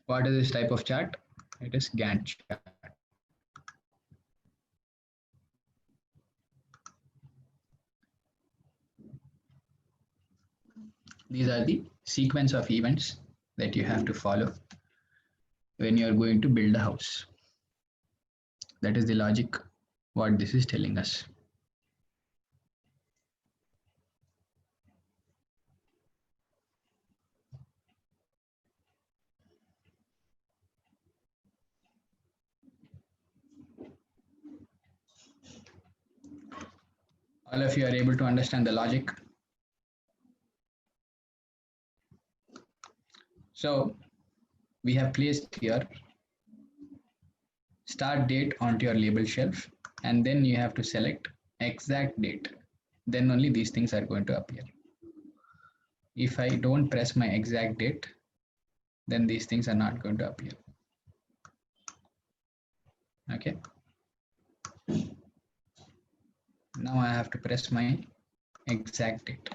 What is this type of chart? It is Gantt chart. These are the sequence of events that you have to follow when you are going to build a house. That is the logic, what this is telling us. All of you are able to understand the logic. So we have placed here start date onto your label shelf, and then you have to select exact date. Then only these things are going to appear. If I don't press my exact date, then these things are not going to appear. Okay. Now I have to press my exact date.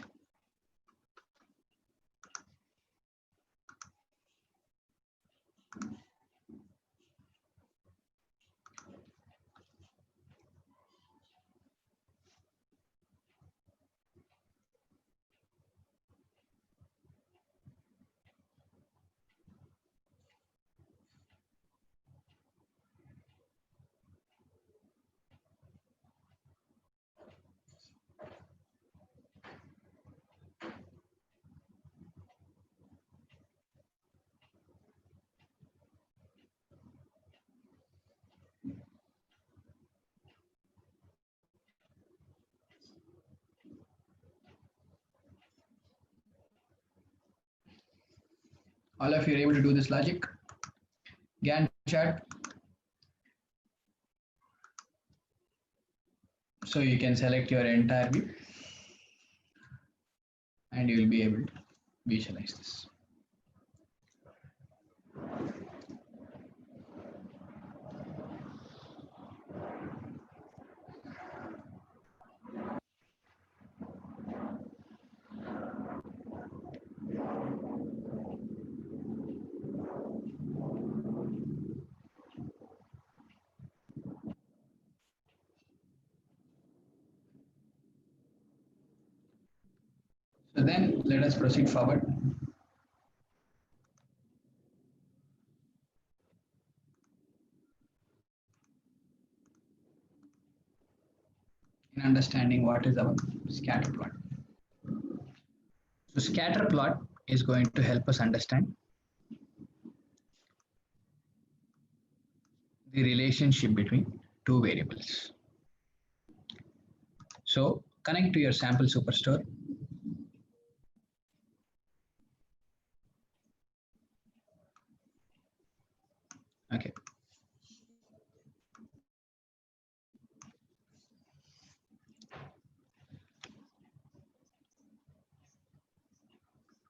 All of you are able to do this logic. Gantt chart. So you can select your entire view and you will be able to visualize this. So then let us proceed forward. In understanding what is our scatter plot. So scatter plot is going to help us understand the relationship between two variables. So connect to your sample superstore. Okay.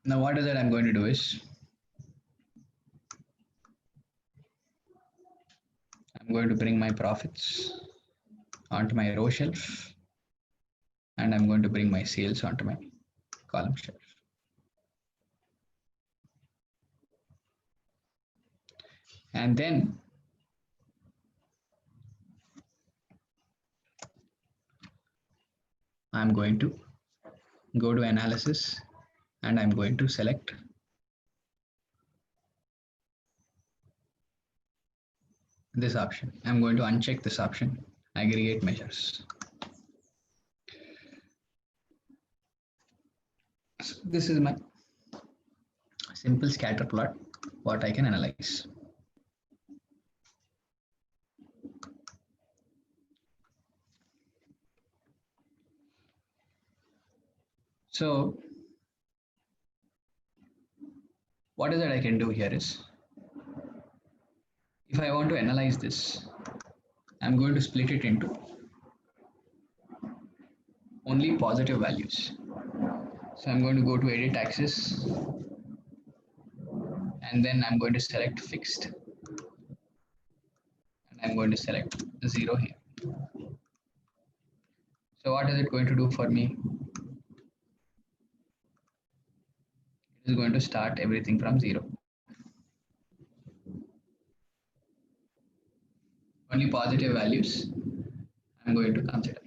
Now what is that I'm going to do is I'm going to bring my profits onto my row shelf, and I'm going to bring my sales onto my column shelf. And then I'm going to go to analysis and I'm going to select this option. I'm going to uncheck this option, aggregate measures. So this is my simple scatter plot, what I can analyze. So what is that I can do here is, if I want to analyze this, I'm going to split it into only positive values. So I'm going to go to edit axis, and then I'm going to select fixed, and I'm going to select 0 here. So what is it going to do for me? It is going to start everything from 0. Only positive values I'm going to consider.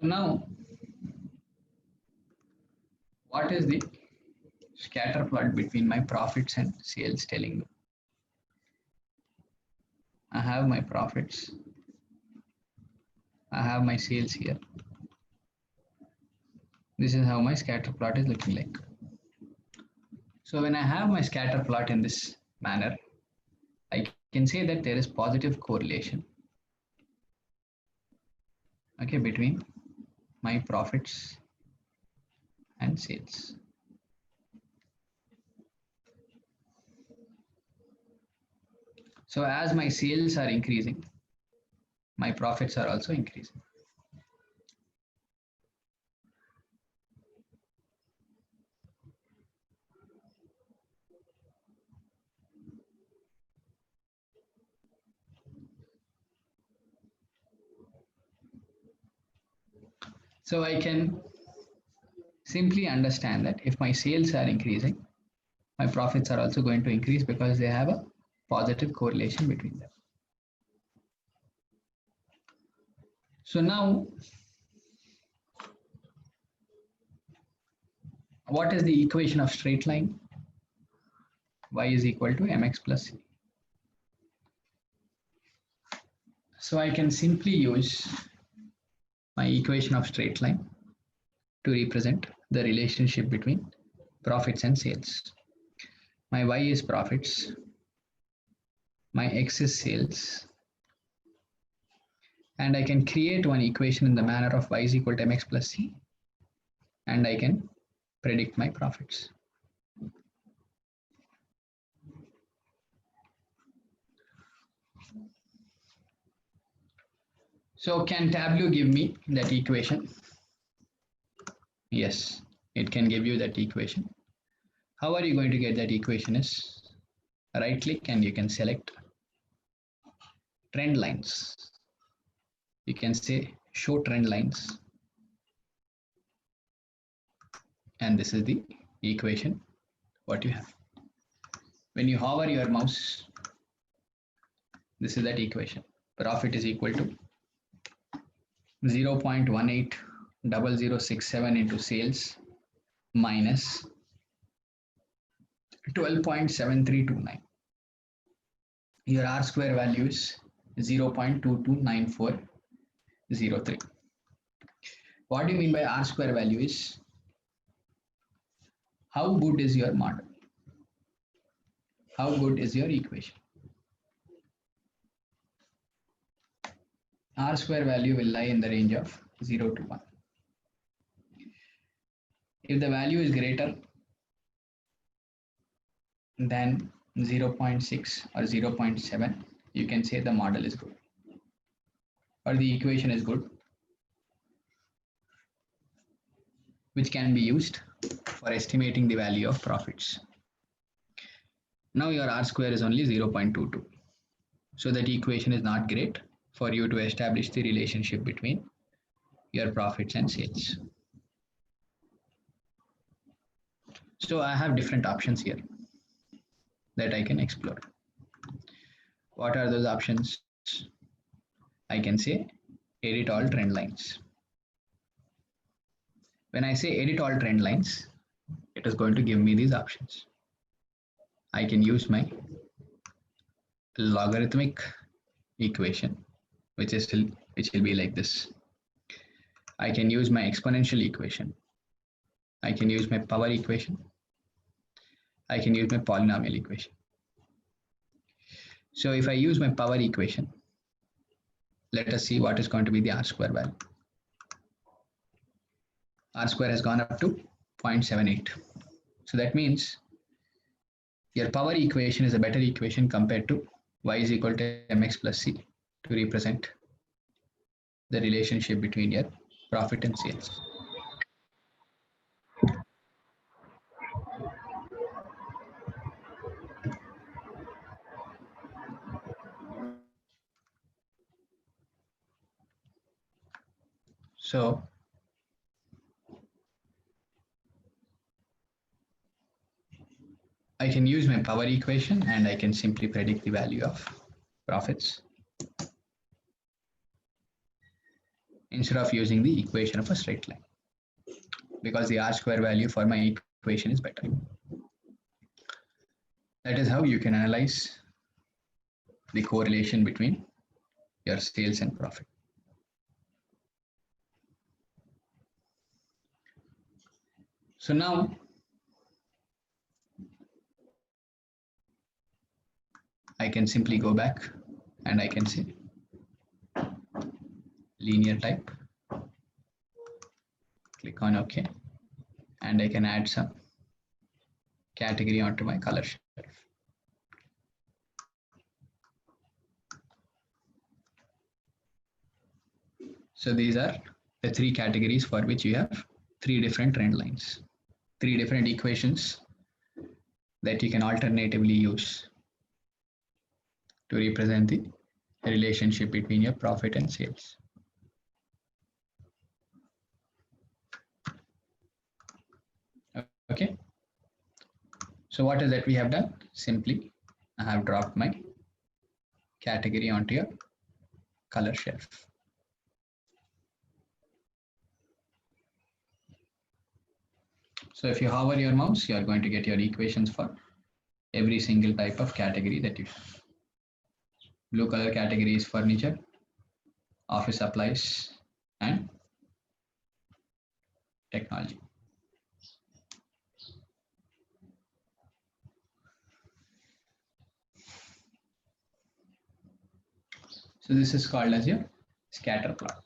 So now, what is the scatter plot between my profits and sales telling me? I have my profits, I have my sales here. This is how my scatter plot is looking like. So when I have my scatter plot in this manner, I can say that there is positive correlation, okay, between my profits and sales. So as my sales are increasing, my profits are also increasing. So I can simply understand that if my sales are increasing, my profits are also going to increase because they have a positive correlation between them. So now, what is the equation of straight line? Y is equal to mx plus c. So I can simply use my equation of straight line to represent the relationship between profits and sales. My y is profits, my x is sales, and I can create one equation in the manner of y is equal to mx plus c, and I can predict my profits. So can Tableau give me that equation? Yes, it can give you that equation. How are you going to get that equation is right click and you can select trend lines. You can say show trend lines. And this is the equation, what you have. When you hover your mouse, this is that equation. Profit is equal to 0.180067 into sales minus 12.7329. Your R square value is 0.229403. What do you mean by R square value is how good is your model? How good is your equation? R square value will lie in the range of 0 to 1. If the value is greater than 0.6 or 0.7, you can say the model is good or the equation is good, which can be used for estimating the value of profits. Now your R square is only 0.22. So that equation is not great for you to establish the relationship between your profits and sales. So I have different options here that I can explore. What are those options? I can say edit all trend lines. When I say edit all trend lines, it is going to give me these options. I can use my logarithmic equation, which will be like this. I can use my exponential equation. I can use my power equation. I can use my polynomial equation. So if I use my power equation, let us see what is going to be the R square value. R square has gone up to 0.78. So that means your power equation is a better equation compared to y is equal to mx plus c to represent the relationship between your profit and sales. So I can use my power equation and I can simply predict the value of profits instead of using the equation of a straight line, because the R-square value for my equation is better. That is how you can analyze the correlation between your sales and profit. So now I can simply go back and I can say linear type, click on OK, and I can add some category onto my color shelf. So these are the three categories for which you have three different trend lines, three different equations that you can alternatively use to represent the relationship between your profit and sales. Okay. So what is that we have done? Simply, I have dropped my category onto your color shelf. So if you hover your mouse, you are going to get your equations for every single type of category that you have. Blue color category is furniture, office supplies, and technology. So this is called as your scatter plot.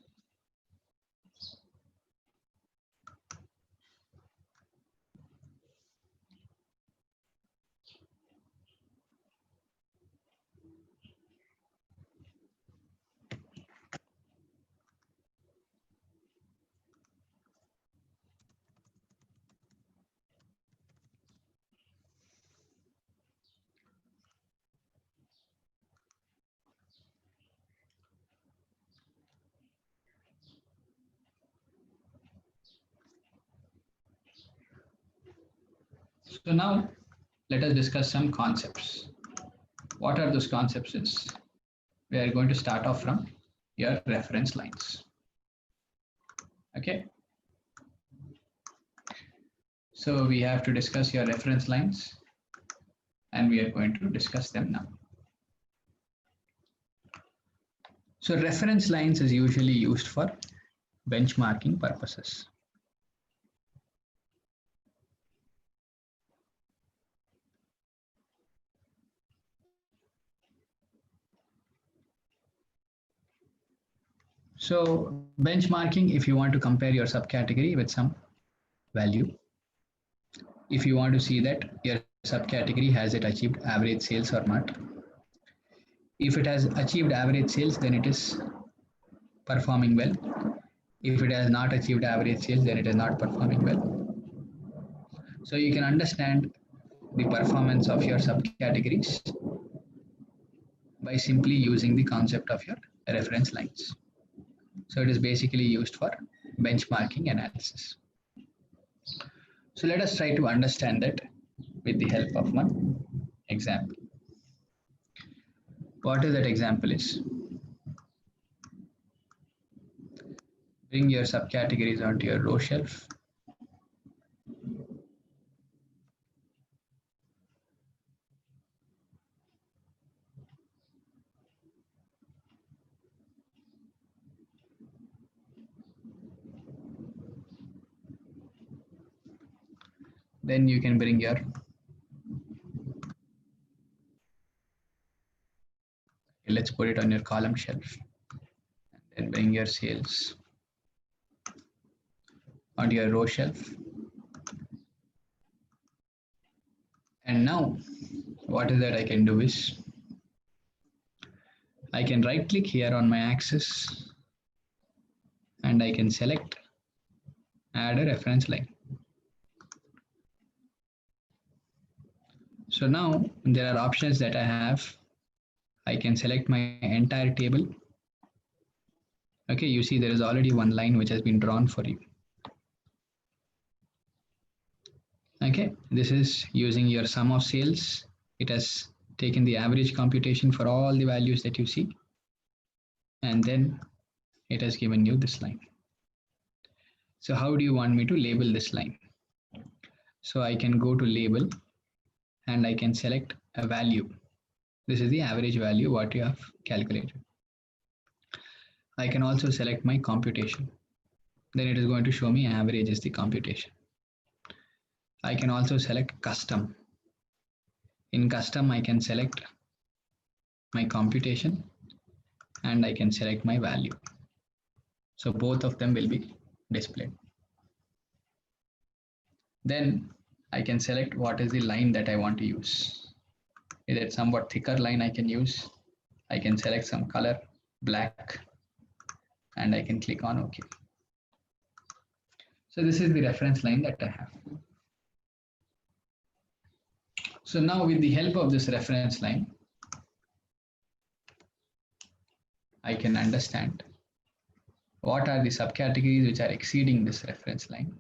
So now let us discuss some concepts. What are those concepts? Is we are going to start off from your reference lines. Okay. So we have to discuss your reference lines and we are going to discuss them now. So reference lines is usually used for benchmarking purposes. So benchmarking, if you want to compare your subcategory with some value, if you want to see that your subcategory has it achieved average sales or not. If it has achieved average sales, then it is performing well. If it has not achieved average sales, then it is not performing well. So you can understand the performance of your subcategories by simply using the concept of your reference lines. So it is basically used for benchmarking analysis. So let us try to understand that with the help of one example. What is that example is? Bring your subcategories onto your row shelf. Then you can bring your let's put it on your column shelf, and then bring your sales onto your row shelf. And now what is that I can do is I can right click here on my axis and I can select add a reference line. So now there are options that I have. I can select my entire table. Okay, you see there is already one line which has been drawn for you. Okay, this is using your sum of sales. It has taken the average computation for all the values that you see, and then it has given you this line. So how do you want me to label this line? So I can go to label and I can select a value. This is the average value what you have calculated. I can also select my computation. Then it is going to show me average is the computation. I can also select custom. In custom, I can select my computation and I can select my value. So both of them will be displayed. Then I can select what is the line that I want to use. Is it somewhat thicker line I can use? I can select some color, black, and I can click on OK. So this is the reference line that I have. So now with the help of this reference line, I can understand what are the subcategories which are exceeding this reference line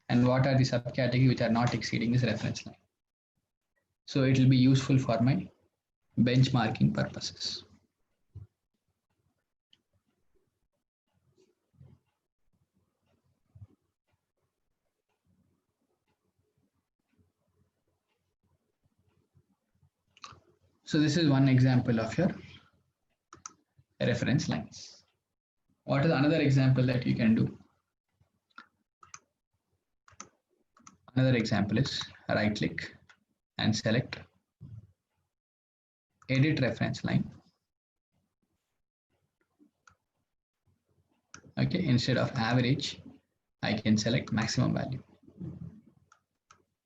and what are the subcategories which are not exceeding this reference line. So it will be useful for my benchmarking purposes. So this is one example of your reference lines. What is another example that you can do? Another example is right click and select edit reference line. Okay, instead of average, I can select maximum value.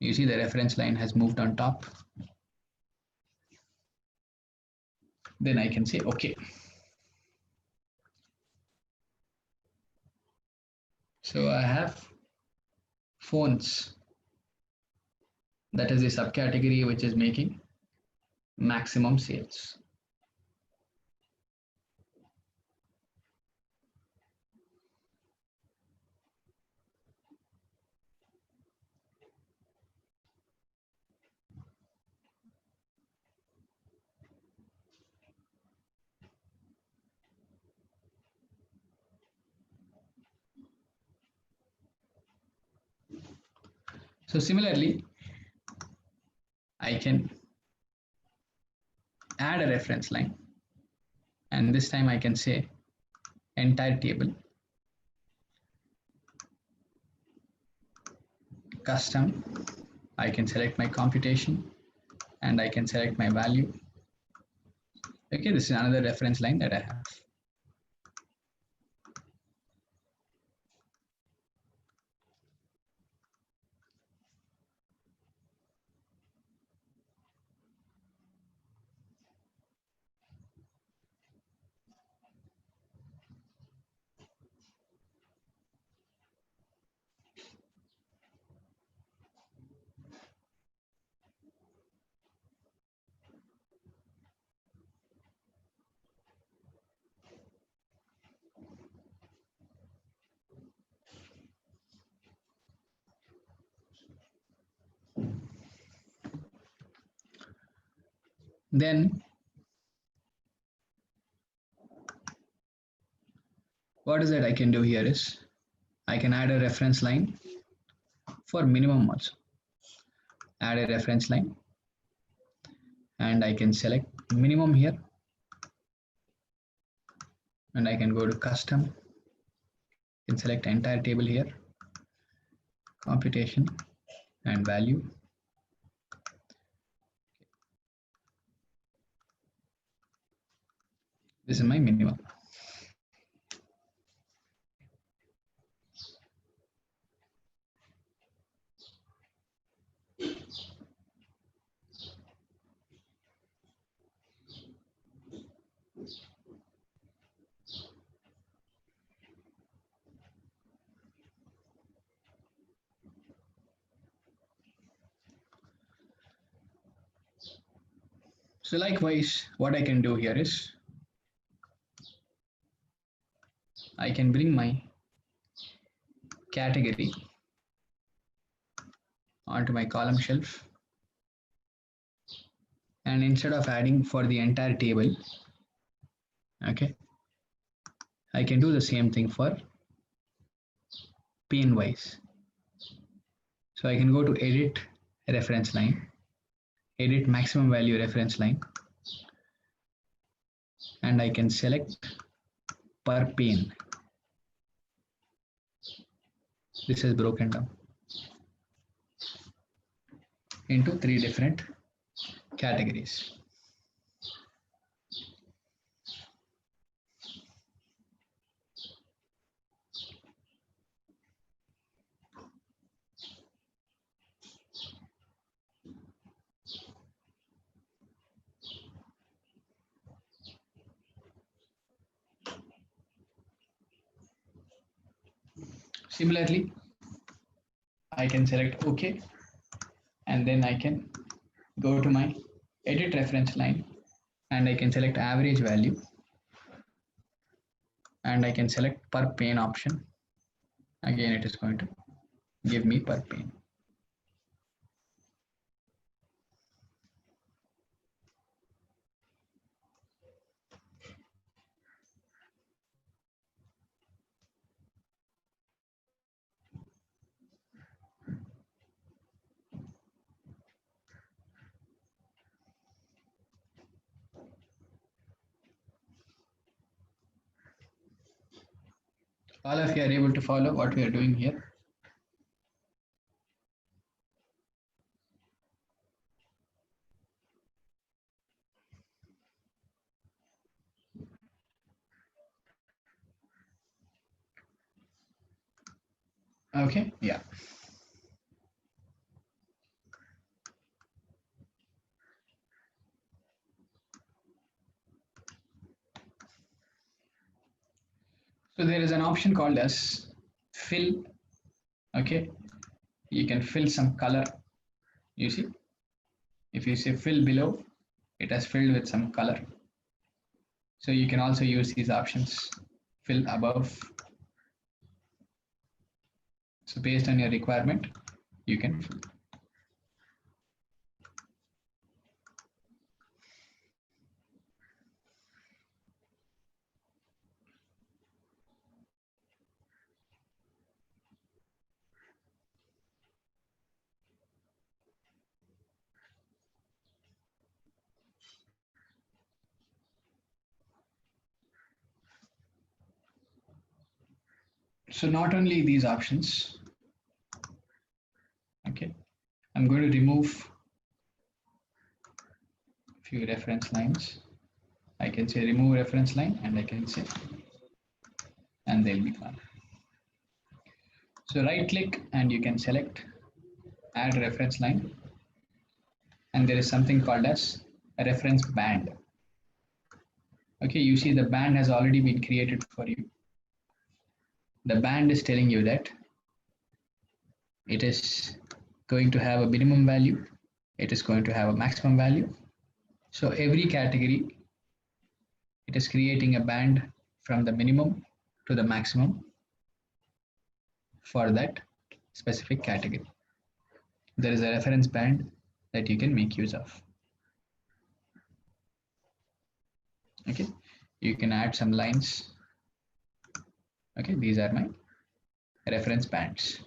You see the reference line has moved on top. Then I can say OK. So I have phones. That is the subcategory which is making maximum sales. So similarly, I can add a reference line, and this time I can say entire table, custom. I can select my computation and I can select my value. Okay, this is another reference line that I have. Then what is that I can do here is I can add a reference line for minimum also. Add a reference line and I can select minimum here and I can go to custom, can select entire table here, computation and value. This is my minimum. So likewise, what I can do here is I can bring my category onto my column shelf, and instead of adding for the entire table, okay, I can do the same thing for pane wise. So I can go to edit reference line, edit maximum value reference line, and I can select per pane. This is broken down into 3 different categories. Similarly, I can select OK, and then I can go to my edit reference line, and I can select average value, and I can select per pane option. Again, it is going to give me per pane. All of you are able to follow what we are doing here. Okay, yeah. So there is an option called as fill. Okay, you can fill some color. You see, if you say fill below, it has filled with some color. So you can also use these options, fill above. So based on your requirement, you can fill. So not only these options, okay, I'm going to remove a few reference lines. I can say remove reference line, and I can say, and they'll be gone. So right click and you can select add reference line, and there is something called as a reference band. Okay, you see the band has already been created for you. The band is telling you that it is going to have a minimum value, it is going to have a maximum value. So every category, it is creating a band from the minimum to the maximum for that specific category. There is a reference band that you can make use of. Okay, you can add some lines. Okay, these are my reference bands.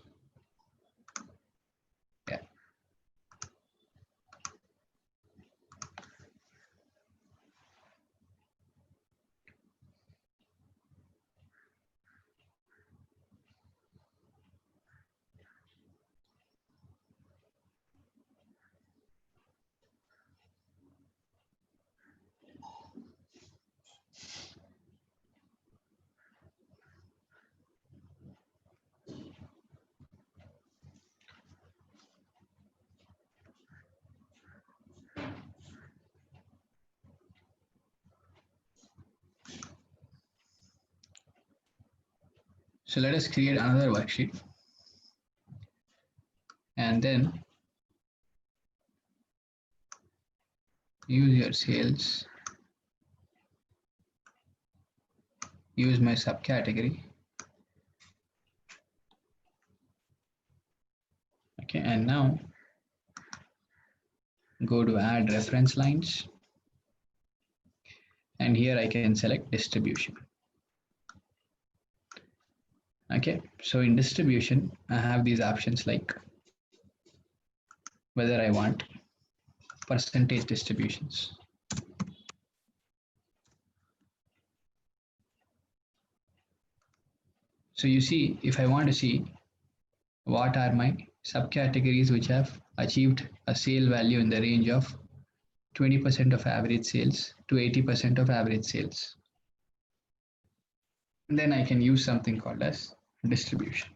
Yeah. So let us create another worksheet, and then use your sales, use my subcategory. Okay, and now go to add reference lines, and here I can select distribution. Okay, so in distribution, I have these options like whether I want percentage distributions. So you see, if I want to see what are my subcategories which have achieved a sale value in the range of 20% of average sales to 80% of average sales, and then I can use something called as distribution.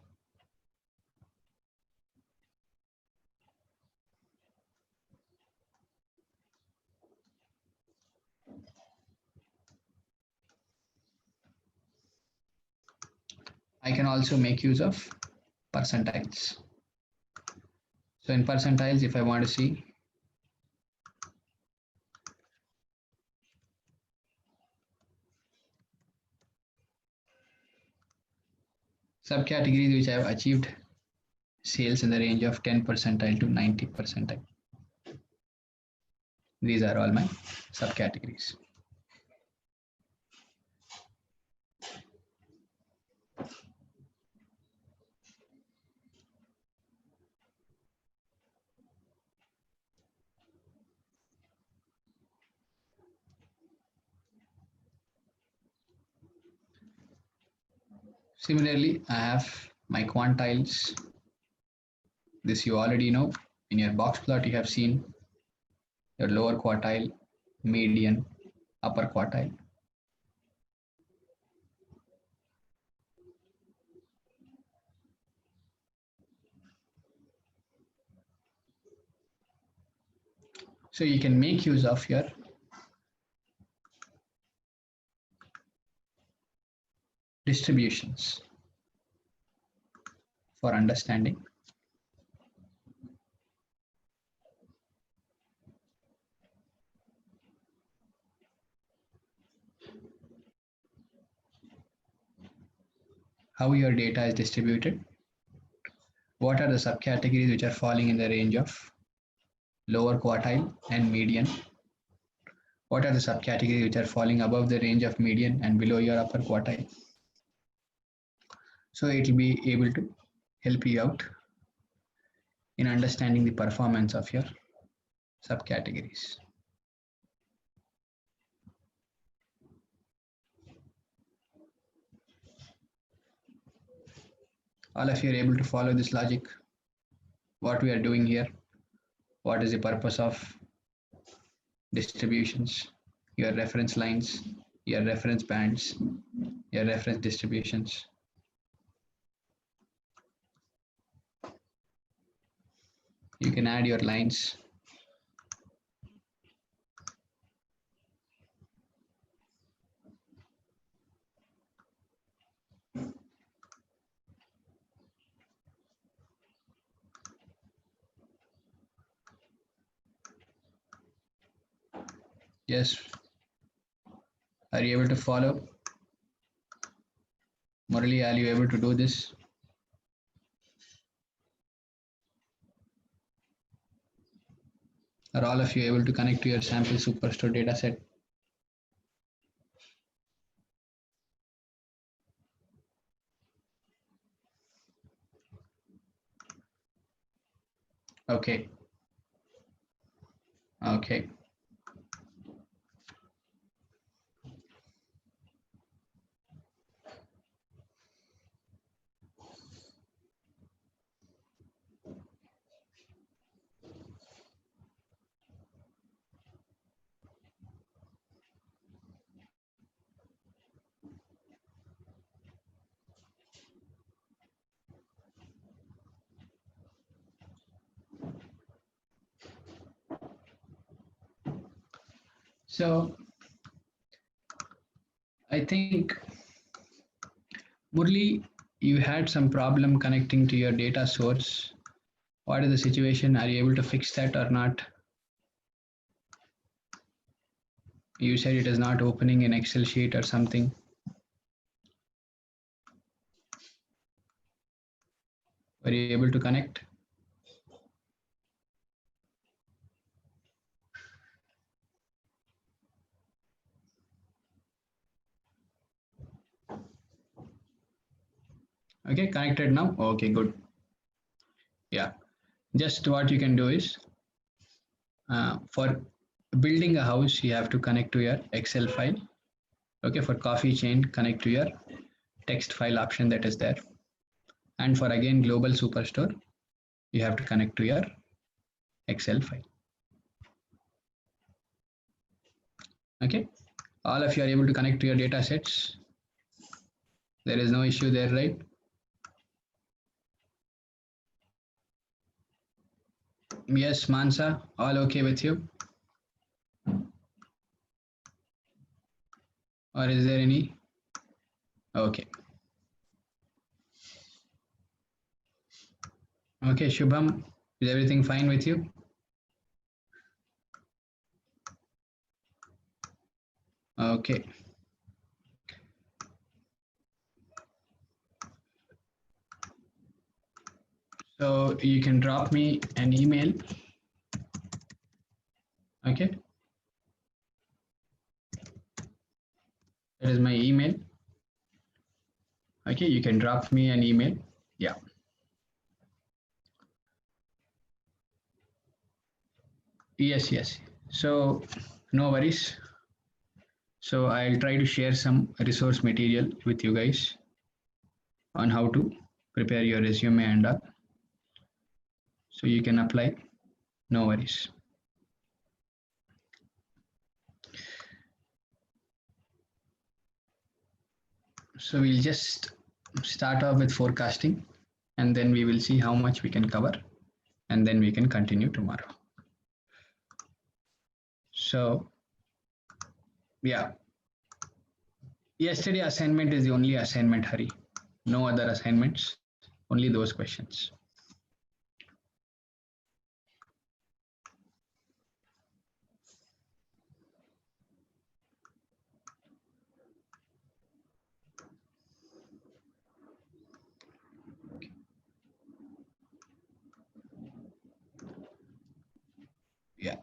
I can also make use of percentiles. So in percentiles, if I want to see subcategories which have achieved sales in the range of 10 percentile to 90 percentile, these are all my subcategories. Similarly, I have my quantiles. This you already know. In your box plot, you have seen your lower quartile, median, upper quartile. So you can make use of your distributions for understanding how your data is distributed, what are the subcategories which are falling in the range of lower quartile and median, what are the subcategories which are falling above the range of median and below your upper quartile. So it will be able to help you out in understanding the performance of your subcategories. All of you are able to follow this logic, what we are doing here, what is the purpose of distributions, your reference lines, your reference bands, your reference distributions. You can add your lines. Yes. Are you able to follow? Murali, are you able to do this? Are all of you able to connect to your sample superstore dataset? Okay. Okay. So I think, Murli, you had some problem connecting to your data source. What is the situation? Are you able to fix that or not? You said it is not opening in Excel sheet or something. Were you able to connect? Okay, connected now. Okay, good. Yeah, just what you can do is for building a house, you have to connect to your Excel file. Okay, for coffee chain, connect to your text file option that is there. And for again global superstore, you have to connect to your Excel file. Okay, all of you are able to connect to your data sets. There is no issue there, right? Yes, Mansa, all okay with you? Or is there any? Okay. Okay, Shubham, is everything fine with you? Okay. So you can drop me an email. Okay. That is my email. Okay, you can drop me an email. Yeah. Yes, yes. So no worries. So I'll try to share some resource material with you guys on how to prepare your resume and all. So you can apply. No worries. So we'll just start off with forecasting, and then we will see how much we can cover, and then we can continue tomorrow. So yeah, yesterday assignment is the only assignment, Hari. No other assignments, only those questions. Yeah.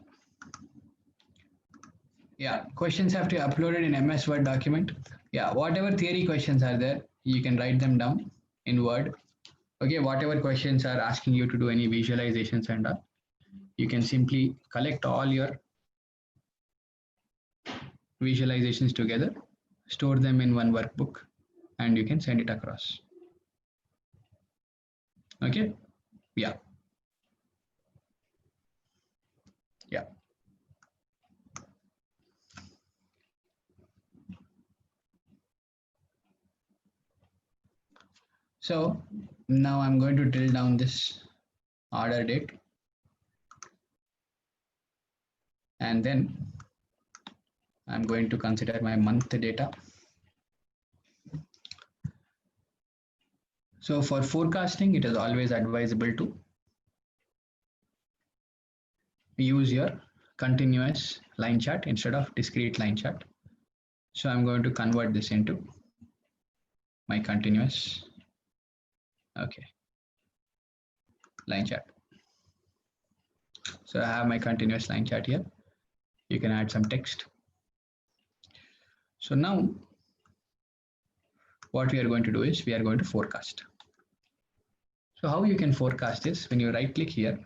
Yeah, questions have to be uploaded in MS Word document. Yeah, whatever theory questions are there, you can write them down in Word. Okay, whatever questions are asking you to do any visualizations and all, you can simply collect all your visualizations together, store them in one workbook, and you can send it across. Okay, yeah. Yeah. So now I'm going to drill down this order date, and then I'm going to consider my month data. So for forecasting, it is always advisable to use your continuous line chart instead of discrete line chart. So I'm going to convert this into my continuous, okay, line chart. So I have my continuous line chart here. You can add some text. So now what we are going to do is we are going to forecast. So how you can forecast is when you right click here,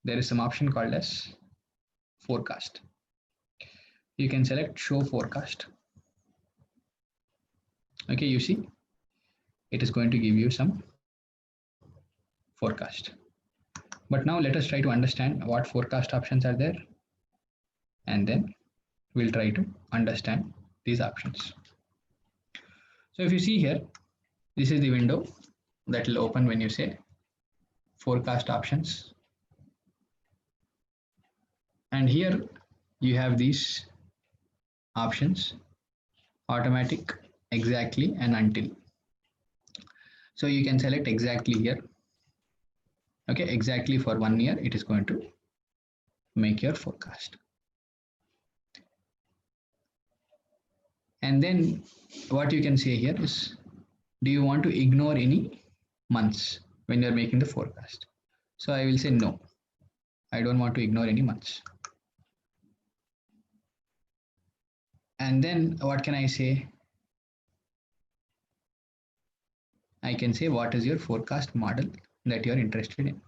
there is some option called as forecast. You can select show forecast. Okay, you see, it is going to give you some forecast. But now let us try to understand what forecast options are there, and then we'll try to understand these options. So if you see here, this is the window that will open when you say forecast options. And here you have these options: automatic, exactly, and until. So you can select exactly here. Okay, exactly for 1 year, it is going to make your forecast. And then what you can say here is, do you want to ignore any months when you're making the forecast? So I will say no, I don't want to ignore any months. And then what can I say? I can say what is your forecast model that you're interested in.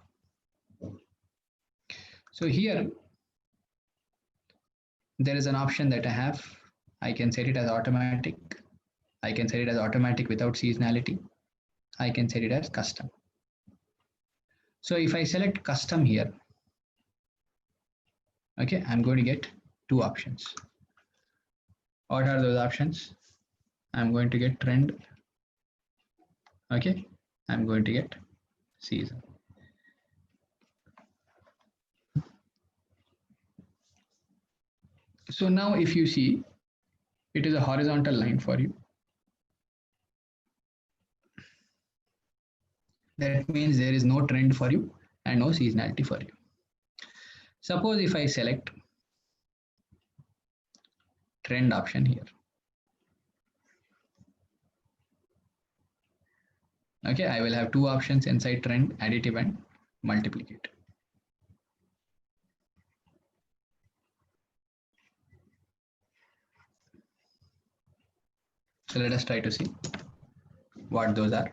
So here there is an option that I have. I can set it as automatic. I can set it as automatic without seasonality. I can set it as custom. So if I select custom here, okay, I'm going to get two options. What are those options? I'm going to get trend. Okay, I'm going to get season. So now if you see, it is a horizontal line for you. That means there is no trend for you and no seasonality for you. Suppose if I select trend option here. Okay, I will have two options inside trend, additive and multiplicative. So let us try to see what those are.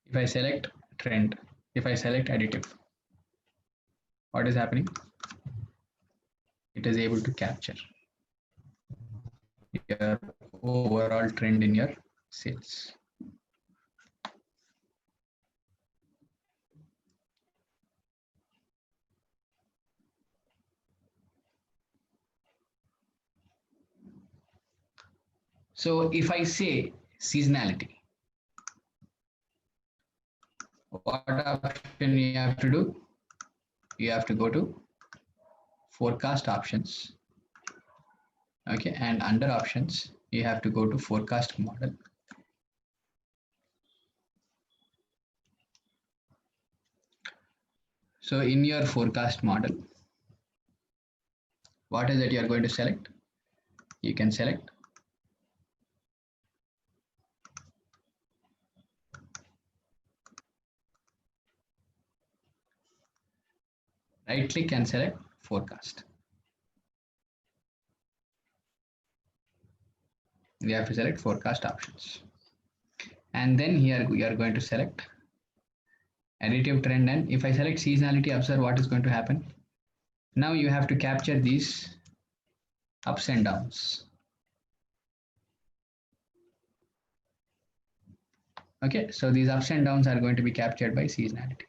If I select trend, if I select additive, what is happening? It is able to capture your overall trend in your sales. So if I say seasonality, what option you have to do? You have to go to forecast options. Okay, and under options, you have to go to forecast model. So in your forecast model, what is it you are going to select? You can select right click and select forecast. You have to select forecast options. And then here we are going to select additive trend, and if I select seasonality, observe what is going to happen. Now you have to capture these ups and downs. Okay, so these ups and downs are going to be captured by seasonality.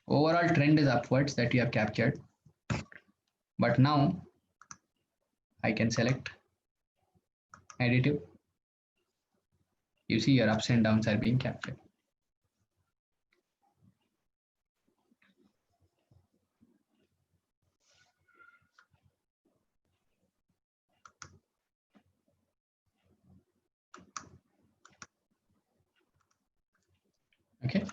Overall trend is upwards that you have captured, but now I can select additive. You see your ups and downs are being captured. Okay.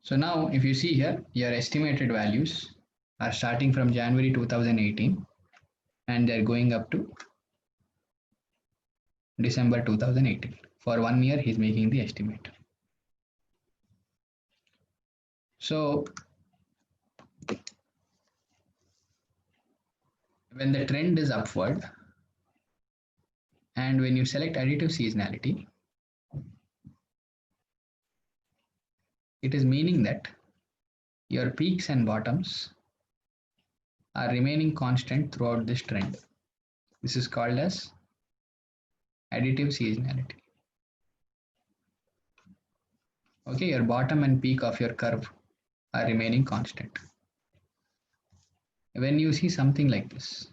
So now if you see here, your estimated values are starting from January 2018 and they're going up to December 2018. For 1 year, he's making the estimate. So when the trend is upward and when you select additive seasonality, it is meaning that your peaks and bottoms are remaining constant throughout this trend. This is called as additive seasonality. Okay, your bottom and peak of your curve are remaining constant. When you see something like this,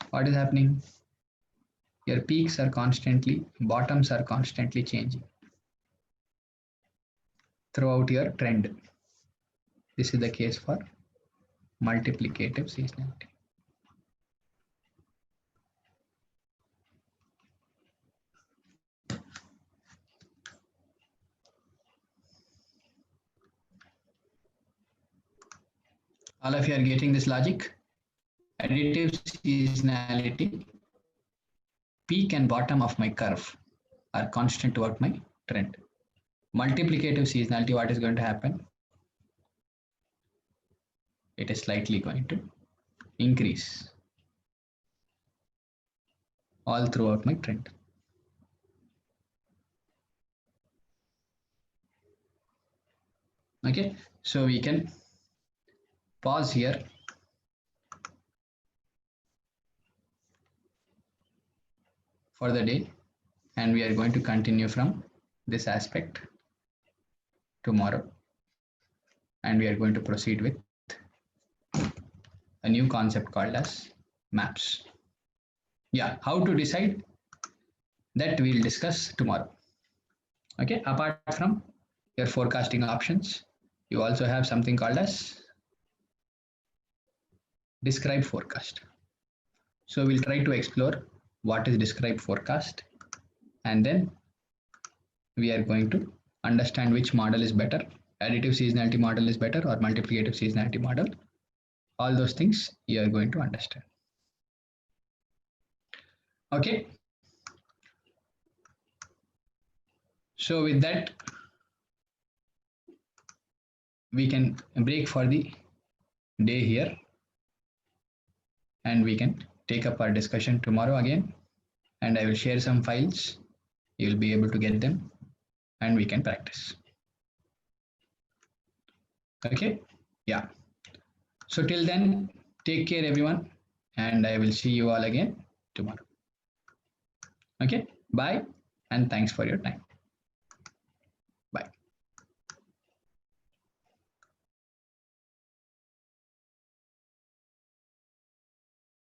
what is happening? Your peaks are constantly, bottoms are constantly changing throughout your trend. This is the case for multiplicative seasonality. All of you are getting this logic? Additive seasonality, peak and bottom of my curve are constant throughout my trend. Multiplicative seasonality, what is going to happen? It is slightly going to increase all throughout my trend. Okay, so we can pause here. For the day, and we are going to continue from this aspect tomorrow, and we are going to proceed with a new concept called as maps. Yeah, how to decide, that we'll discuss tomorrow. Okay, apart from your forecasting options, you also have something called as describe forecast. So we'll try to explore what is describe forecast, and then we are going to understand which model is better, additive seasonality model is better or multiplicative seasonality model. All those things you are going to understand. Okay, so with that, we can break for the day here, and we can take up our discussion tomorrow again, and I will share some files. You'll be able to get them, and we can practice. Okay, yeah. So till then, take care everyone, and I will see you all again tomorrow. Okay, bye, and thanks for your time.